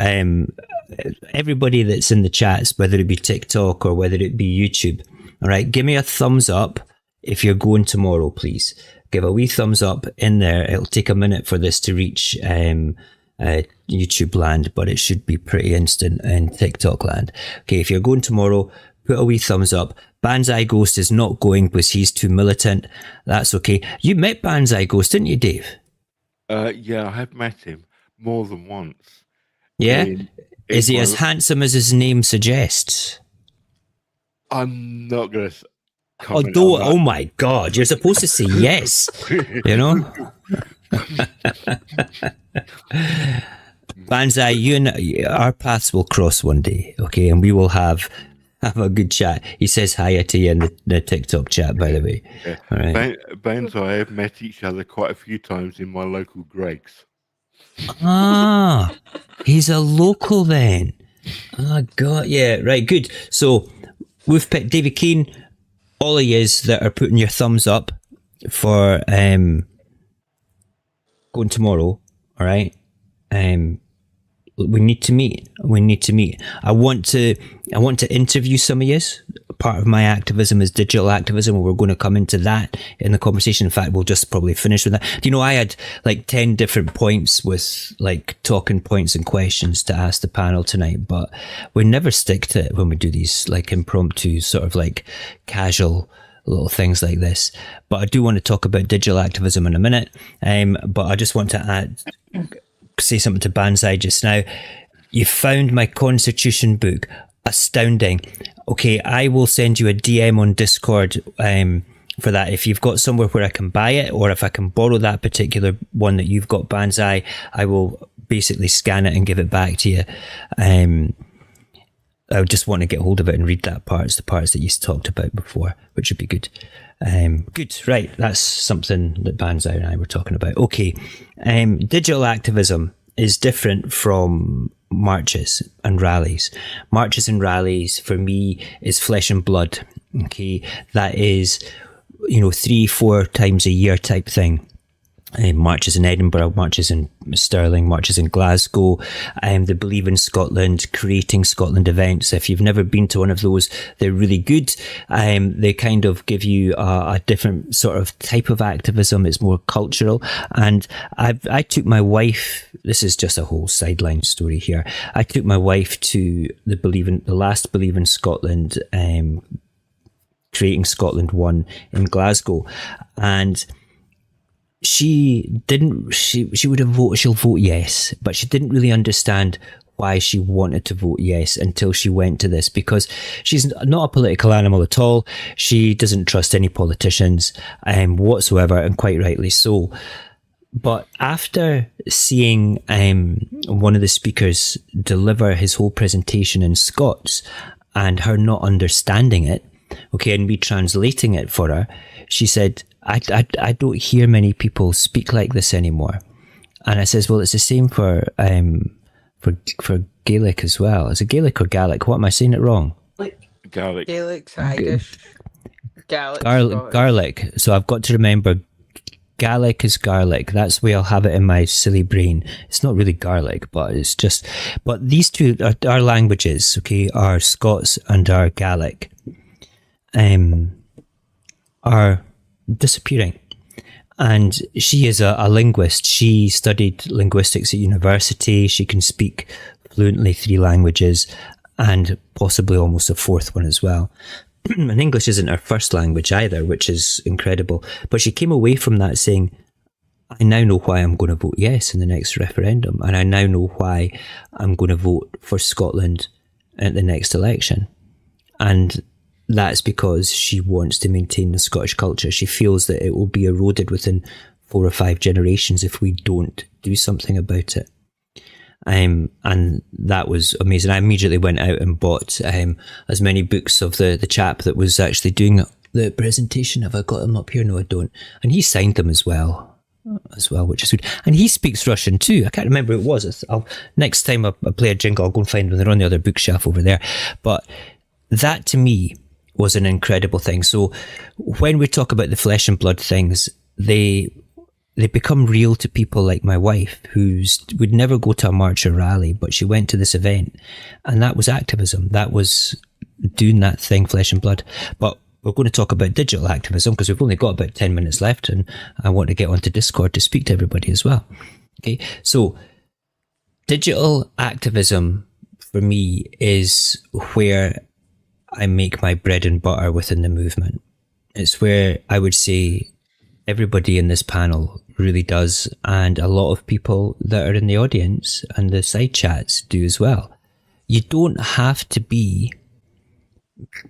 everybody that's in the chats, whether it be TikTok or whether it be YouTube. All right, give me a thumbs up if you're going tomorrow, please. Give a wee thumbs up in there. It'll take a minute for this to reach YouTube land, but it should be pretty instant in TikTok land. Okay, if you're going tomorrow, put a wee thumbs up. Banzai Ghost is not going because he's too militant. That's okay. You met Banzai Ghost, didn't you, Dave? Yeah, I have met him more than once. Yeah? Is he as handsome as his name suggests? I'm not going to... Oh my God, you're supposed to say yes, you know? Banzai, you and our paths will cross one day, okay? And we will have a good chat. He says hi to you in the TikTok chat, by the way. Yeah. All right. Banzai and I have met each other quite a few times in my local Greg's. Ah, he's a local then. Oh, God, yeah, right, good. So we've picked David Keane. All of yous that are putting your thumbs up for going tomorrow, all right? We need to meet. I want to interview some of yous. Part of my activism is digital activism, and we're going to come into that in the conversation. In fact, we'll just probably finish with that. Do you know, I had like 10 different points with like talking points and questions to ask the panel tonight, but we never stick to it when we do these like impromptu sort of like casual little things like this. But I do want to talk about digital activism in a minute. But I just want to say something to Banzai just now. You found my Constitution book. Astounding. Okay, I will send you a DM on Discord for that. If you've got somewhere where I can buy it, or if I can borrow that particular one that you've got, Banzai, I will basically scan it and give it back to you. I just want to get hold of it and read that part. It's the parts that you talked about before, which would be good. Good, right. That's something that Banzai and I were talking about. Okay, digital activism is different from marches and rallies. Marches and rallies for me is flesh and blood. Okay, that is, 3-4 times a year type thing. Marches in Edinburgh, marches in Stirling, marches in Glasgow, the Believe in Scotland, Creating Scotland events. If you've never been to one of those, they're really good. They kind of give you a different sort of type of activism. It's more cultural. And I took my wife, this is just a whole sideline story here. I took my wife to the last Believe in Scotland, Creating Scotland one in Glasgow. And she would have voted, she'll vote yes, but she didn't really understand why she wanted to vote yes until she went to this, because she's not a political animal at all. She doesn't trust any politicians whatsoever, and quite rightly so. But after seeing one of the speakers deliver his whole presentation in Scots and her not understanding it, okay, and me translating it for her, she said, I don't hear many people speak like this anymore. And I says, well, it's the same for Gaelic as well. Is it Gaelic or Gaelic? What, am I saying it wrong? Gaelic. Gaelic's Irish. Garlic. So I've got to remember Gaelic is garlic. That's the way I'll have it in my silly brain. It's not really garlic, but it's just... But these two, our languages, okay, our Scots and our Gaelic, are disappearing. And she is a linguist. She studied linguistics at university. She can speak fluently 3 languages and possibly almost a 4th one as well. And English isn't her first language either, which is incredible. But she came away from that saying, I now know why I'm going to vote yes in the next referendum. And I now know why I'm going to vote for Scotland at the next election. And that's because she wants to maintain the Scottish culture. She feels that it will be eroded within 4 or 5 generations if we don't do something about it. And that was amazing. I immediately went out and bought as many books of the chap that was actually doing the presentation. Have I got him up here? No, I don't. And he signed them as well, which is good. And he speaks Russian too. I can't remember who it was. Next time I play a jingle, I'll go and find them. They're on the other bookshelf over there. But that to me was an incredible thing. So when we talk about the flesh and blood things, they become real to people like my wife, who would never go to a march or rally, but she went to this event, and that was activism. That was doing that thing, flesh and blood. But we're going to talk about digital activism because we've only got about 10 minutes left, and I want to get onto Discord to speak to everybody as well. Okay, so digital activism for me is where I make my bread and butter within the movement. It's where I would say everybody in this panel really does, and a lot of people that are in the audience and the side chats do as well. You don't have to be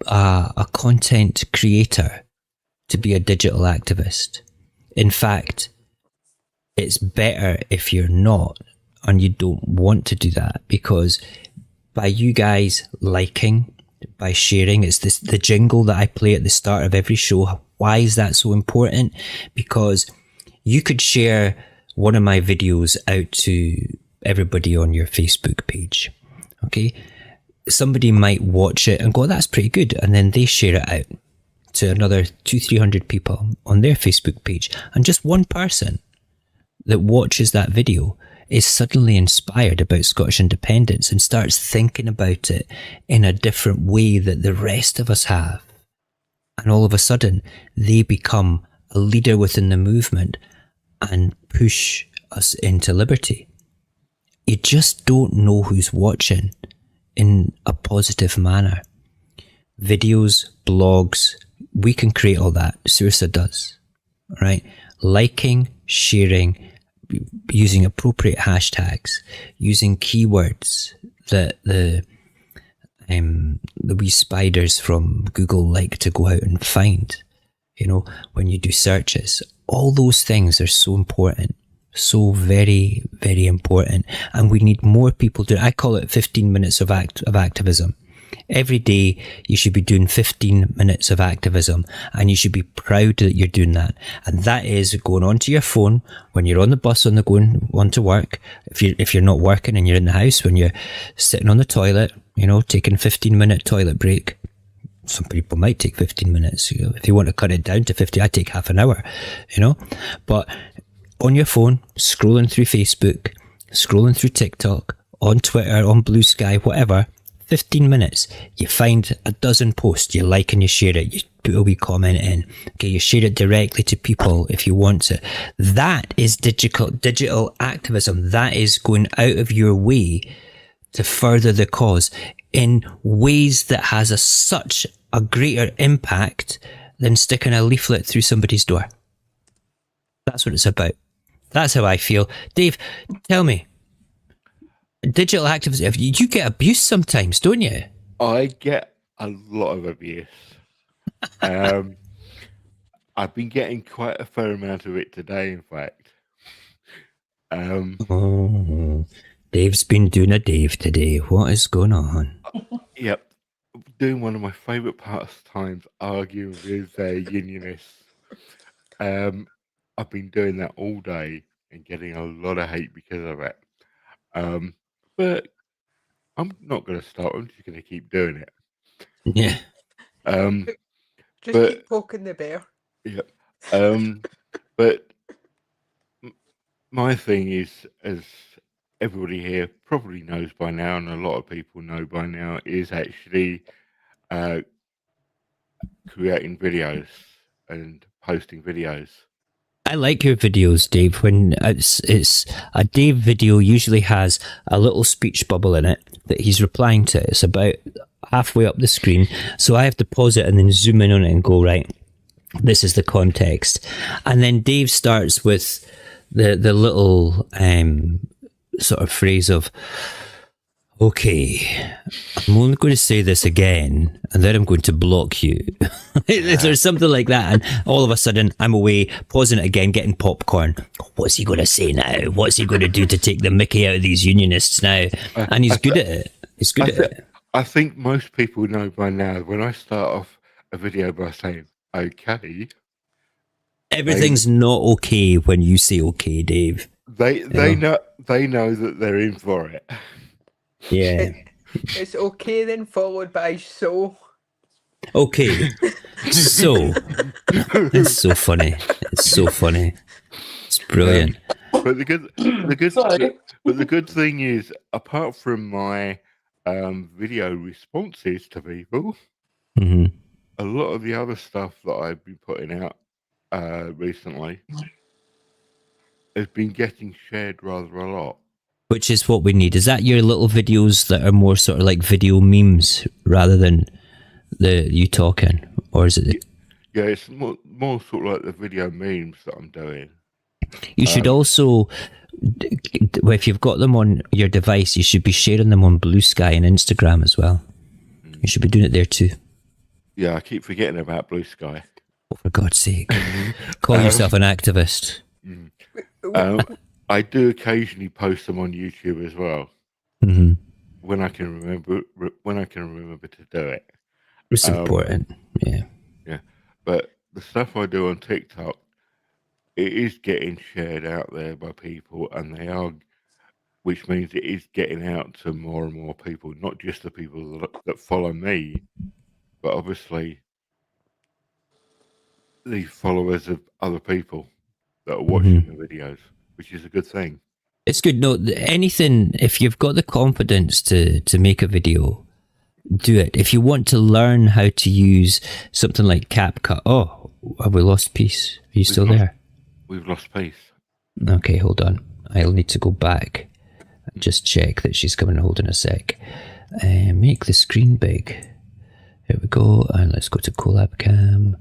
a content creator to be a digital activist. In fact, it's better if you're not and you don't want to do that, because by you guys liking, by sharing, it's the jingle that I play at the start of every show. Why is that so important? Because you could share one of my videos out to everybody on your Facebook page. Okay. Somebody might watch it and go, that's pretty good. And then they share it out to another 200-300 people on their Facebook page. And just one person that watches that video is suddenly inspired about Scottish independence and starts thinking about it in a different way that the rest of us have. And all of a sudden, they become a leader within the movement and push us into liberty. You just don't know who's watching in a positive manner. Videos, blogs, we can create all that. Saorsa does, right? Liking, sharing, using appropriate hashtags, using keywords that the wee spiders from Google like to go out and find, when you do searches. All those things are so important. So very, very important. And we need more people I call it 15 minutes of activism. Every day you should be doing 15 minutes of activism, and you should be proud that you're doing that. And that is going onto your phone when you're on the bus going on to work. If you're not working and you're in the house, when you're sitting on the toilet, taking a 15-minute toilet break. Some people might take 15 minutes. If you want to cut it down to 50, I take half an hour, but on your phone, scrolling through Facebook, scrolling through TikTok, on Twitter, on Blue Sky, whatever, 15 minutes, you find a dozen posts, you like and you share it, you put a wee comment in, okay, you share it directly to people if you want to. That is digital activism. That is going out of your way to further the cause in ways that has such a greater impact than sticking a leaflet through somebody's door. That's what it's about. That's how I feel. Dave, tell me, digital activism, you get abuse sometimes, don't you? I get a lot of abuse. I've been getting quite a fair amount of it today, in fact. Dave's been doing a Dave today. What is going on? Yep. Doing one of my favourite pastimes, arguing with unionists. I've been doing that all day and getting a lot of hate because of it. But I'm not going to stop. I'm just going to keep doing it. Yeah. Keep poking the bear. Yep. But my thing is, as everybody here probably knows by now, and a lot of people know by now, is actually creating videos and posting videos. I like your videos, Dave. When it's a Dave video, usually has a little speech bubble in it that he's replying to. It's about halfway up the screen, so I have to pause it and then zoom in on it and go, right, this is the context. And then Dave starts with the little sort of phrase of, okay, I'm only going to say this again, and then I'm going to block you. There's something like that, and all of a sudden I'm away, pausing it again, getting popcorn. What's he going to say now? What's he going to do to take the mickey out of these unionists now? And he's good at it. He's good at it. I think most people know by now, when I start off a video by saying, okay. Everything's not okay when you say okay, Dave. They know that they're in for it. Yeah. It's okay then followed by so. Okay. So. It's so funny. It's so funny. It's brilliant. But the good thing is, apart from my video responses to people, Mm-hmm. a lot of the other stuff that I've been putting out recently has been getting shared rather a lot. Which is what we need. Is that your little videos that are more sort of like video memes rather than you talking? Or is it... Yeah, it's more sort of like the video memes that I'm doing. You should also, if you've got them on your device, you should be sharing them on Blue Sky and Instagram as well. You should be doing it there too. Yeah, I keep forgetting about Blue Sky. Oh, for God's sake. Call yourself an activist. I do occasionally post them on YouTube as well. Mm-hmm. When I can remember to do it. It's important. Yeah. Yeah. But the stuff I do on TikTok, it is getting shared out there by people, and which means it is getting out to more and more people, not just the people that follow me, but obviously the followers of other people that are watching the videos, which is a good thing. It's good. No, anything, if you've got the confidence to make a video, do it. If you want to learn how to use something like CapCut, oh, have we lost peace? Are you still there? We've lost peace. Okay, hold on. I'll need to go back and just check that she's coming. Hold on a sec. Make the screen big. Here we go. And let's go to Collab Cam.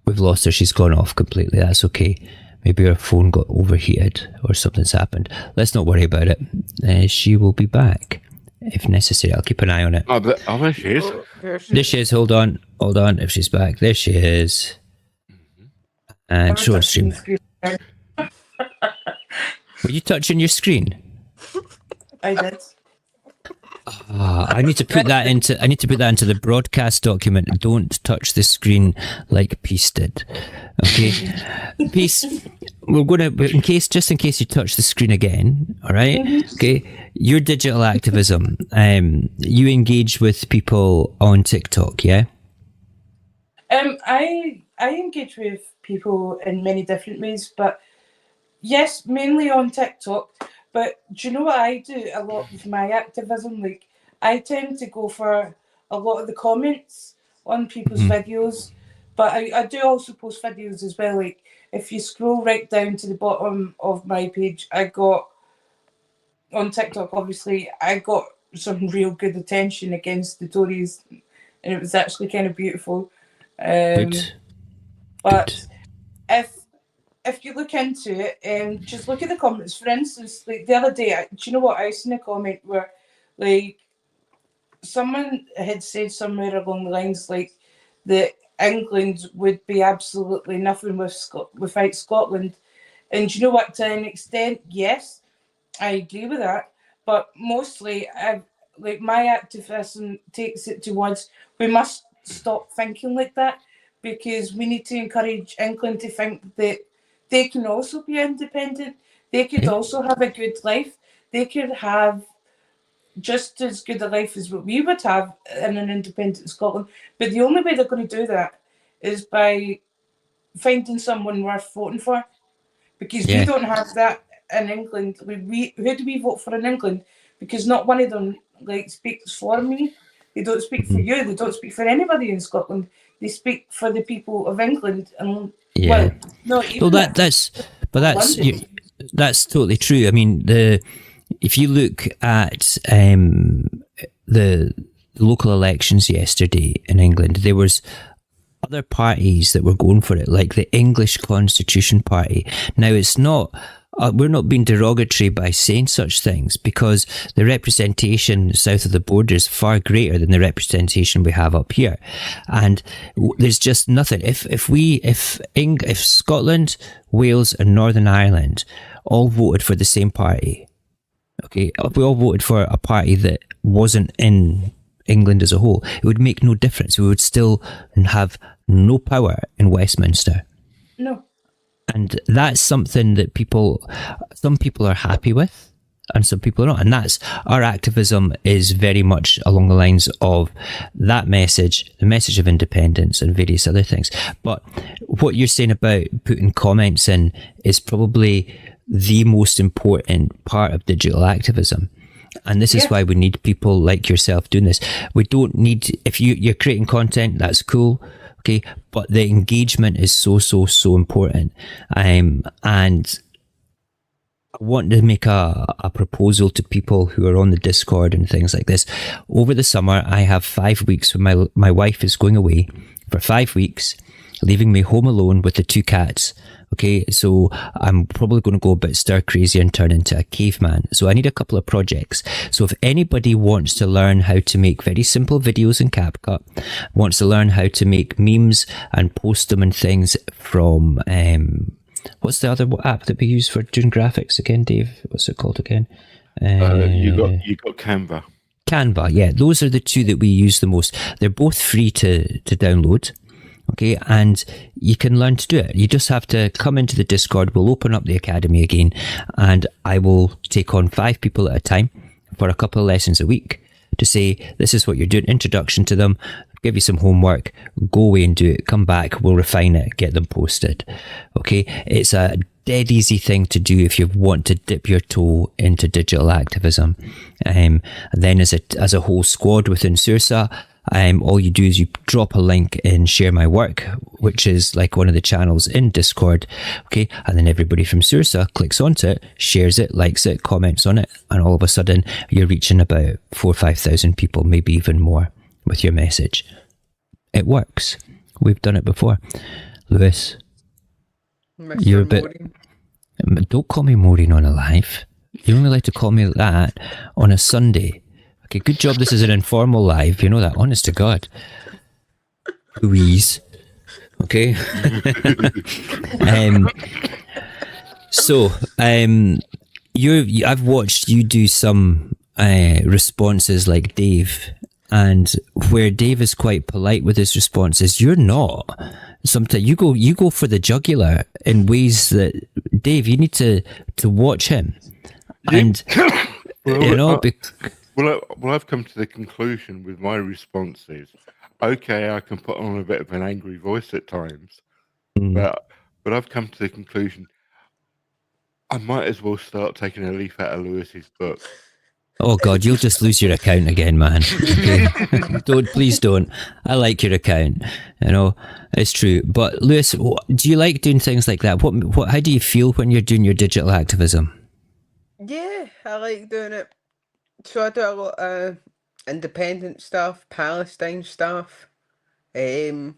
We've lost her. She's gone off completely. That's okay. Maybe her phone got overheated or something's happened. Let's not worry about it. She will be back if necessary. I'll keep an eye on it. Oh, there she is. There she is. Hold on. Hold on. If she's back. There she is. And show on stream. Were you touching your screen? I did. I need to put that into the broadcast document. Don't touch the screen like Peace did. Okay, Peace. We're gonna, in case you touch the screen again. All right. Okay. Your digital activism. You engage with people on TikTok, yeah? I engage with people in many different ways, but yes, mainly on TikTok. But do you know what I do a lot with my activism? Like, I tend to go for a lot of the comments on people's videos, but I do also post videos as well. Like, if you scroll right down to the bottom of my page, I got, on TikTok, obviously, I got some real good attention against the Tories, and it was actually kind of beautiful. Good. But if you look into it, just look at the comments. For instance, like the other day, do you know what? I seen a comment where, like, someone had said somewhere along the lines like that England would be absolutely nothing without Scotland. And do you know what? To an extent, yes, I agree with that. But mostly, like, my activism takes it towards, we must stop thinking like that, because we need to encourage England to think that they can also be independent. They could also have a good life. They could have just as good a life as what we would have in an independent Scotland. But the only way they're going to do that is by finding someone worth voting for. Because we don't have that in England. Who do we vote for in England? Because not one of them, like, speaks for me. They don't speak for you. They don't speak for anybody in Scotland. They speak for the people of England. And Yeah. Well, not even Well, that. that's totally true. I mean, if you look at the local elections yesterday in England, there was other parties that were going for it, like the English Constitution Party. Now, it's not. We're not being derogatory by saying such things, because the representation south of the border is far greater than the representation we have up here, and there's just nothing. If Scotland, Wales, and Northern Ireland all voted for the same party, okay, if we all voted for a party that wasn't in England as a whole, it would make no difference. We would still have no power in Westminster. No. And that's something that some people are happy with and some people are not. And that's our activism is very much along the lines of that message, the message of independence and various other things. But what you're saying about putting comments in is probably the most important part of digital activism. And this is why we need people like yourself doing this. We don't need, if you're creating content, that's cool. Okay, but the engagement is so important. And I want to make a proposal to people who are on the Discord and things like this. Over the summer, I have 5 weeks when my wife is going away for 5 weeks, leaving me home alone with the 2 cats. Okay, so I'm probably going to go a bit stir crazy and turn into a caveman. So I need a couple of projects. So if anybody wants to learn how to make very simple videos in CapCut, wants to learn how to make memes and post them and things from, what's the other app that we use for doing graphics again, Dave? What's it called again? You got Canva. Canva, yeah. Those are the 2 that we use the most. They're both free to download. Okay, and you can learn to do it. You just have to come into the Discord. We'll open up the academy again, and I will take on 5 people at a time for a couple of lessons a week to say, this is what you're doing, introduction to them, give you some homework, go away and do it, come back, we'll refine it, get them posted. Okay, it's a dead easy thing to do if you want to dip your toe into digital activism. And then as a whole squad within Saorsa, all you do is you drop a link in Share My Work, which is like one of the channels in Discord, okay, and then everybody from Saorsa clicks onto it, shares it, likes it, comments on it, and all of a sudden you're reaching about 4,000 or 5,000 people, maybe even more, with your message. It works. We've done it before. Lewis, Mr. you're a bit... Maureen. Don't call me Maureen on a live. You only like to call me that on a Sunday. Okay, good job this is an informal live, you know that, honest to God. Louise. Okay. I've watched you do some responses like Dave, and where Dave is quite polite with his responses, you're not. Sometimes you go for the jugular in ways that, Dave, you need to watch him. And you know, Well, I've come to the conclusion with my responses. Okay, I can put on a bit of an angry voice at times, but I've come to the conclusion I might as well start taking a leaf out of Lewis's book. Oh God, you'll just lose your account again, man. Okay. Please don't. I like your account. You know, it's true. But Lewis, do you like doing things like that? How do you feel when you're doing your digital activism? Yeah, I like doing it. So I do a lot of independent stuff, Palestine stuff. It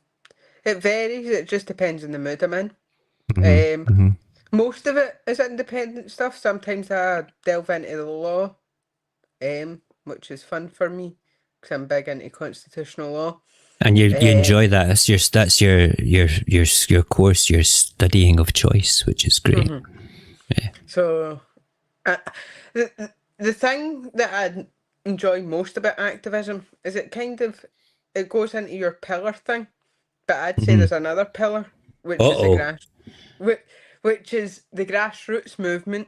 varies. It just depends on the mood I'm in. Most of it is independent stuff. Sometimes I delve into the law, which is fun for me because I'm big into constitutional law. And you enjoy that. That's your course, your studying of choice, which is great. Yeah. So the thing that I enjoy most about activism is it goes into your pillar thing, but I'd say there's another pillar, which is the grassroots movement.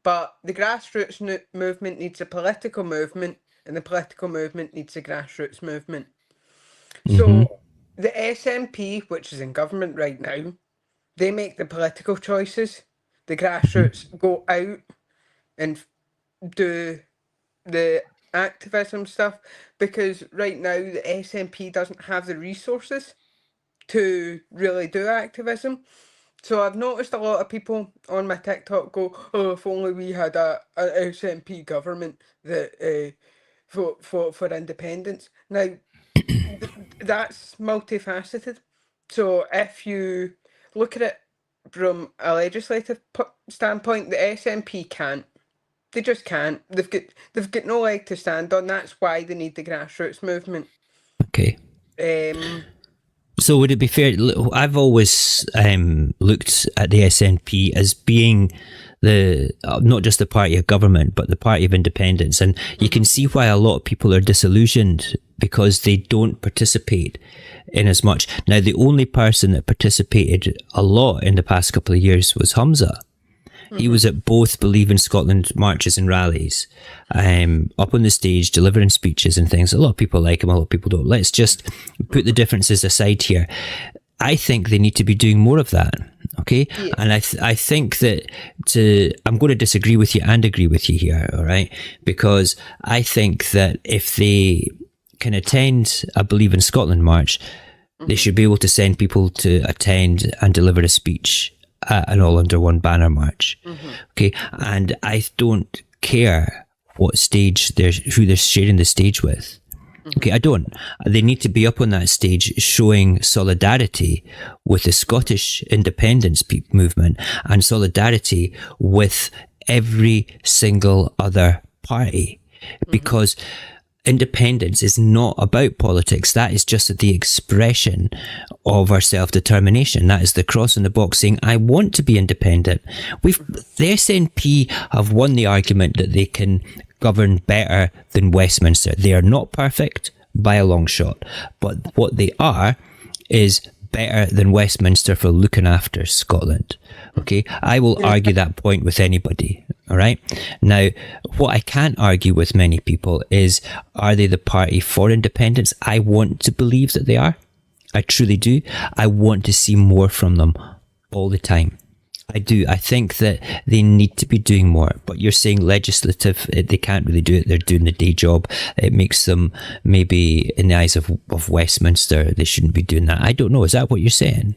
But the grassroots movement needs a political movement, and the political movement needs a grassroots movement. So the SNP, which is in government right now, they make the political choices. The grassroots go out and do the activism stuff, because right now the SNP doesn't have the resources to really do activism. So I've noticed a lot of people on my TikTok go, "Oh, if only we had a SNP government that fought for independence." Now, that's multifaceted. So if you look at it from a legislative standpoint, the SNP can't. They just can't. They've got no leg to stand on. That's why they need the grassroots movement. Okay. Um, So would it be fair? I've always looked at the SNP as being the not just the party of government, but the party of independence, and you can see why a lot of people are disillusioned because they don't participate in as much. Now, the only person that participated a lot in the past couple of years was Humza. He was at both Believe in Scotland marches and rallies, up on the stage, delivering speeches and things. A lot of people like him, a lot of people don't. Let's just put the differences aside here. I think they need to be doing more of that, okay? Yeah. And I think that I'm going to disagree with you and agree with you here, all right? Because I think that if they can attend a Believe in Scotland march, they should be able to send people to attend and deliver a speech at an all under one banner march. Okay, and I don't care what stage who they're sharing the stage with. Okay, I don't. They need to be up on that stage showing solidarity with the Scottish independence movement and solidarity with every single other party, because independence is not about politics. That is just the expression of our self-determination. That is the cross in the box saying, I want to be independent. The SNP have won the argument that they can govern better than Westminster. They are not perfect by a long shot, but what they are is better than Westminster for looking after Scotland. Okay, I will argue that point with anybody. All right. Now, what I can't argue with many people is, are they the party for independence? I want to believe that they are. I truly do. I want to see more from them all the time. I do. I think that they need to be doing more. But you're saying legislative, they can't really do it. They're doing the day job. It makes them, maybe in the eyes of Westminster, they shouldn't be doing that. I don't know. Is that what you're saying?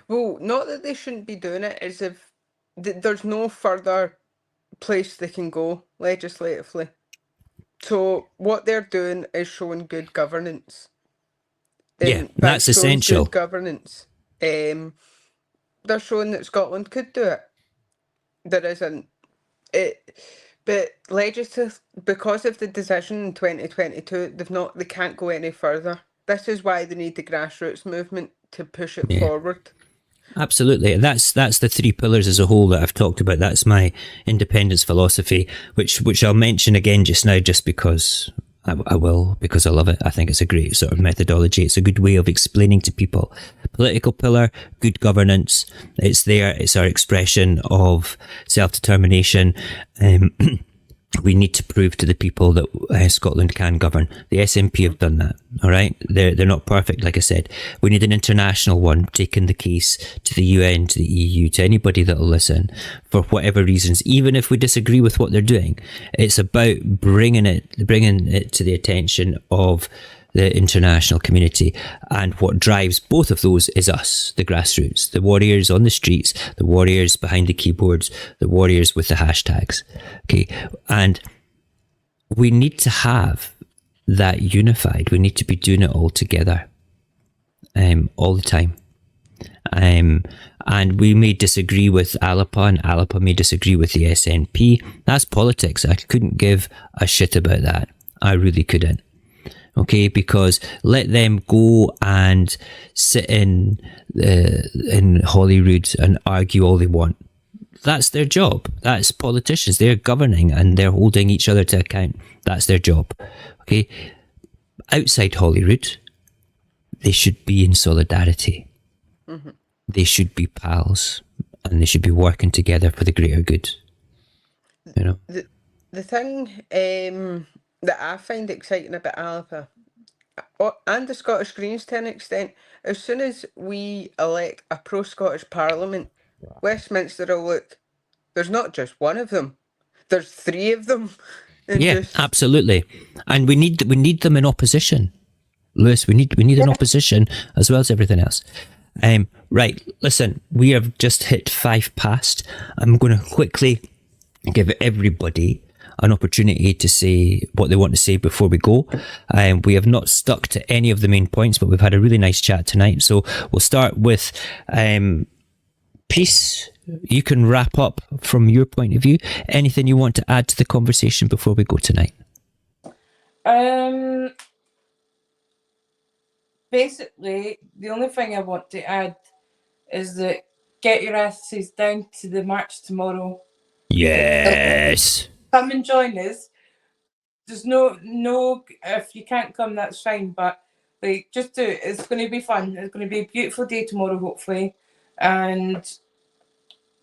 Well, not that they shouldn't be doing it, as if there's no further place they can go legislatively. So what they're doing is showing good governance. Yeah, that's essential. Good governance. They're showing that Scotland could do it. There isn't it, but legislative, because of the decision in 2022, they can't go any further. This is why they need the grassroots movement to push it forward. Absolutely. That's the three pillars as a whole that I've talked about. That's my independence philosophy, which I'll mention again just now, just because I will, because I love it. I think it's a great sort of methodology. It's a good way of explaining to people. Political pillar, good governance. It's there. It's our expression of self-determination. We need to prove to the people that Scotland can govern. The SNP have done that. All right. They're not perfect. Like I said, we need an international one, taking the case to the UN, to the EU, to anybody that'll listen for whatever reasons, even if we disagree with what they're doing. It's about bringing it to the attention of the international community. And what drives both of those is us, the grassroots, the warriors on the streets, the warriors behind the keyboards, the warriors with the hashtags. Okay. And we need to have that unified. We need to be doing it all together, all the time. And we may disagree with ALPA, and ALPA may disagree with the SNP. That's politics. I couldn't give a shit about that. I really couldn't. Okay, because let them go and sit in Holyrood and argue all they want. That's their job. That's politicians. They're governing and they're holding each other to account. That's their job. Okay, outside Holyrood, they should be in solidarity. Mm-hmm. They should be pals, and they should be working together for the greater good. You know, the thing that I find exciting about ALPA and the Scottish Greens to an extent, as soon as we elect a pro-Scottish Parliament, Westminster will look, there's not just one of them, there's three of them. Absolutely. And we need them in opposition. Lewis, we need an opposition as well as everything else. Right, listen, we have just hit 5 past. I'm going to quickly give everybody an opportunity to say what they want to say before we go. We have not stuck to any of the main points, but we've had a really nice chat tonight. So we'll start with Peace. You can wrap up from your point of view. Anything you want to add to the conversation before we go tonight? Basically, the only thing I want to add is that get your asses down to the march tomorrow. Yes. Come and join us. There's no, if you can't come, that's fine, but like, just do it. It's going to be fun. It's going to be a beautiful day tomorrow, hopefully. And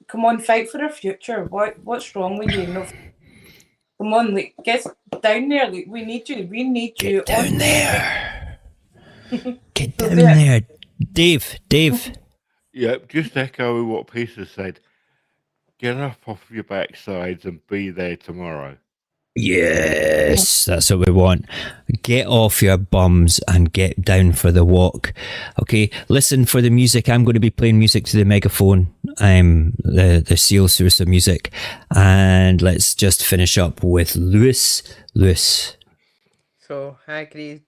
come on, fight for our future. What's wrong with you? No, come on, like, get down there. Like, we need you. We need you. Get down there. Get down there. Dave. Yeah, just echo what Peter said. Get up off your backsides and be there tomorrow. Yes, that's what we want. Get off your bums and get down for the walk. Okay, listen for the music. I'm going to be playing music to the megaphone, the Saorsa music. And let's just finish up with Lewis. So I agree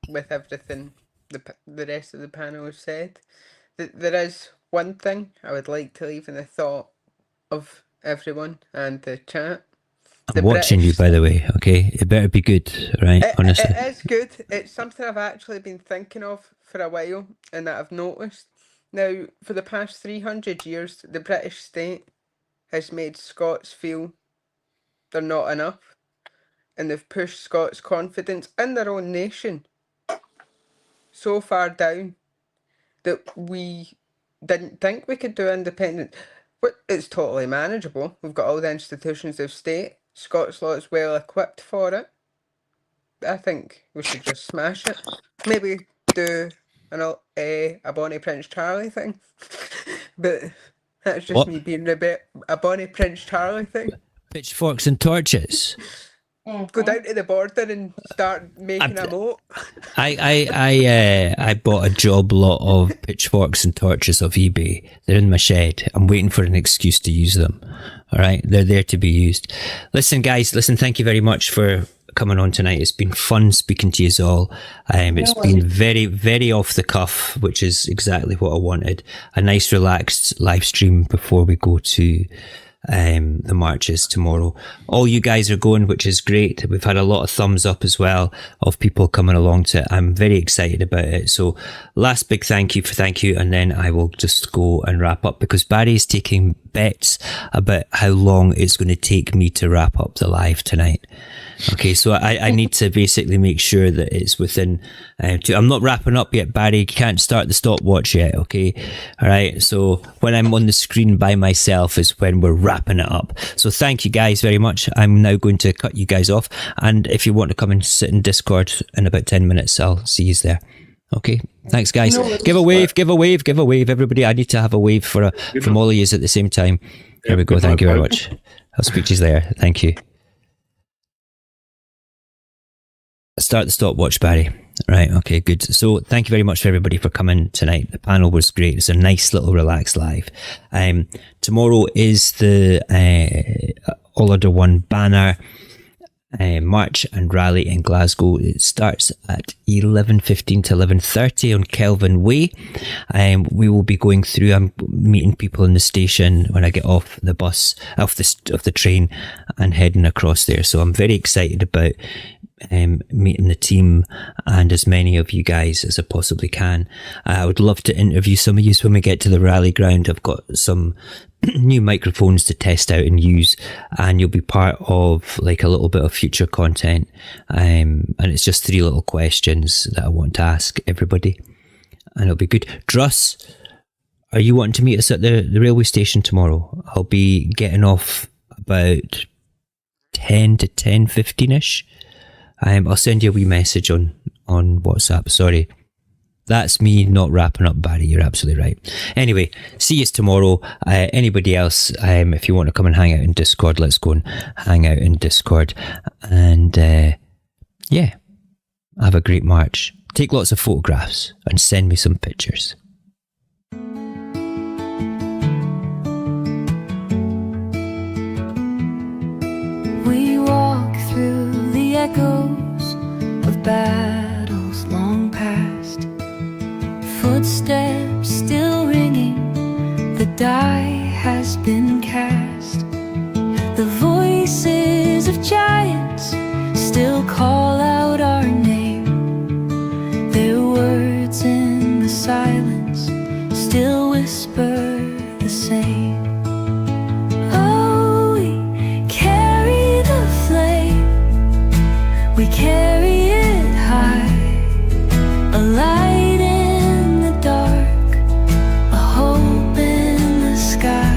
with everything the rest of the panel has said. There is one thing I would like to leave in the thought of everyone and the chat. I'm watching you, by the way, okay? It better be good, right? Honestly. It is good. It's something I've actually been thinking of for a while and that I've noticed. Now, for the past 300 years, the British state has made Scots feel they're not enough. And they've pushed Scots' confidence in their own nation so far down that we didn't think we could do independence. But it's totally manageable. We've got all the institutions of state. Scots law is well equipped for it. I think we should just smash it. Maybe do a Bonnie Prince Charlie thing. But that's just What? me being a Bonnie Prince Charlie thing. Pitchforks and torches. Go down to the border and start making a moat. I bought a job lot of pitchforks and torches off eBay. They're in my shed. I'm waiting for an excuse to use them. All right, they're there to be used. Listen, guys. Thank you very much for coming on tonight. It's been fun speaking to you all. It's been very, very off the cuff, which is exactly what I wanted. A nice, relaxed live stream before we go to the marches tomorrow. All you guys are going, which is great. We've had a lot of thumbs up as well of people coming along to it. I'm very excited about it. So last big thank you, and then I will just go and wrap up because Barry's taking bets about how long it's going to take me to wrap up the live tonight. Okay, so I need to basically make sure that it's within I'm not wrapping up yet, Barry. You can't start the stopwatch yet, okay? All right, so when I'm on the screen by myself is when we're wrapping it up. So thank you guys very much. I'm now going to cut you guys off. And if you want to come and sit in Discord in about 10 minutes, I'll see you there. Okay, thanks guys. Give a wave, everybody. I need to have a wave from all of you at the same time. Here we go. Thank you very much. I'll speak to you there. Thank you. Start the stopwatch, Barry. Right, okay, good. So thank you very much for everybody for coming tonight. The panel was great. It's a nice little relaxed live. Tomorrow is the All Under One banner march and rally in Glasgow. It starts at 11:15 to 11:30 on Kelvin Way. We will be going through. I'm meeting people in the station when I get off the bus, off the train, and heading across there. So I'm very excited about meeting the team and as many of you guys as I possibly can. I would love to interview some of you when we get to the rally ground. I've got some new microphones to test out and use, and you'll be part of like a little bit of future content. And it's just 3 little questions that I want to ask everybody, and it'll be good. Druss, are you wanting to meet us at the railway station tomorrow? I'll be getting off about 10 to 10:15ish. I'll send you a wee message on WhatsApp. Sorry. That's me not wrapping up, Barry. You're absolutely right. Anyway, see you tomorrow. Anybody else, if you want to come and hang out in Discord, let's go and hang out in Discord. And yeah, have a great March. Take lots of photographs and send me some pictures. We walk through the echoes of battles long past, footsteps still ringing, the die has been cast. The voices of giants still call out our name, their words in the silence still whisper the same. Oh, we carry the flame, we carry it high, a light in the dark, a hope in the sky.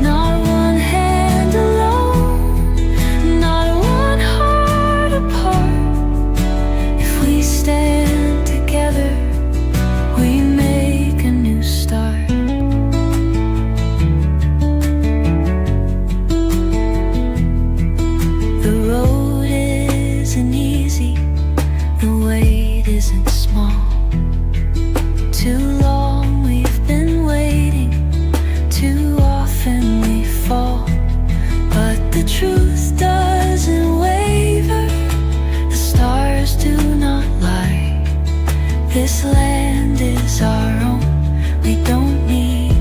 Not one hand alone, not one heart apart. If we stand together, we make a new start. The road isn't easy, the weight isn't small. Too long we've been waiting, too often we fall. But the truth doesn't waver, the stars do not lie. This land is our own, we don't need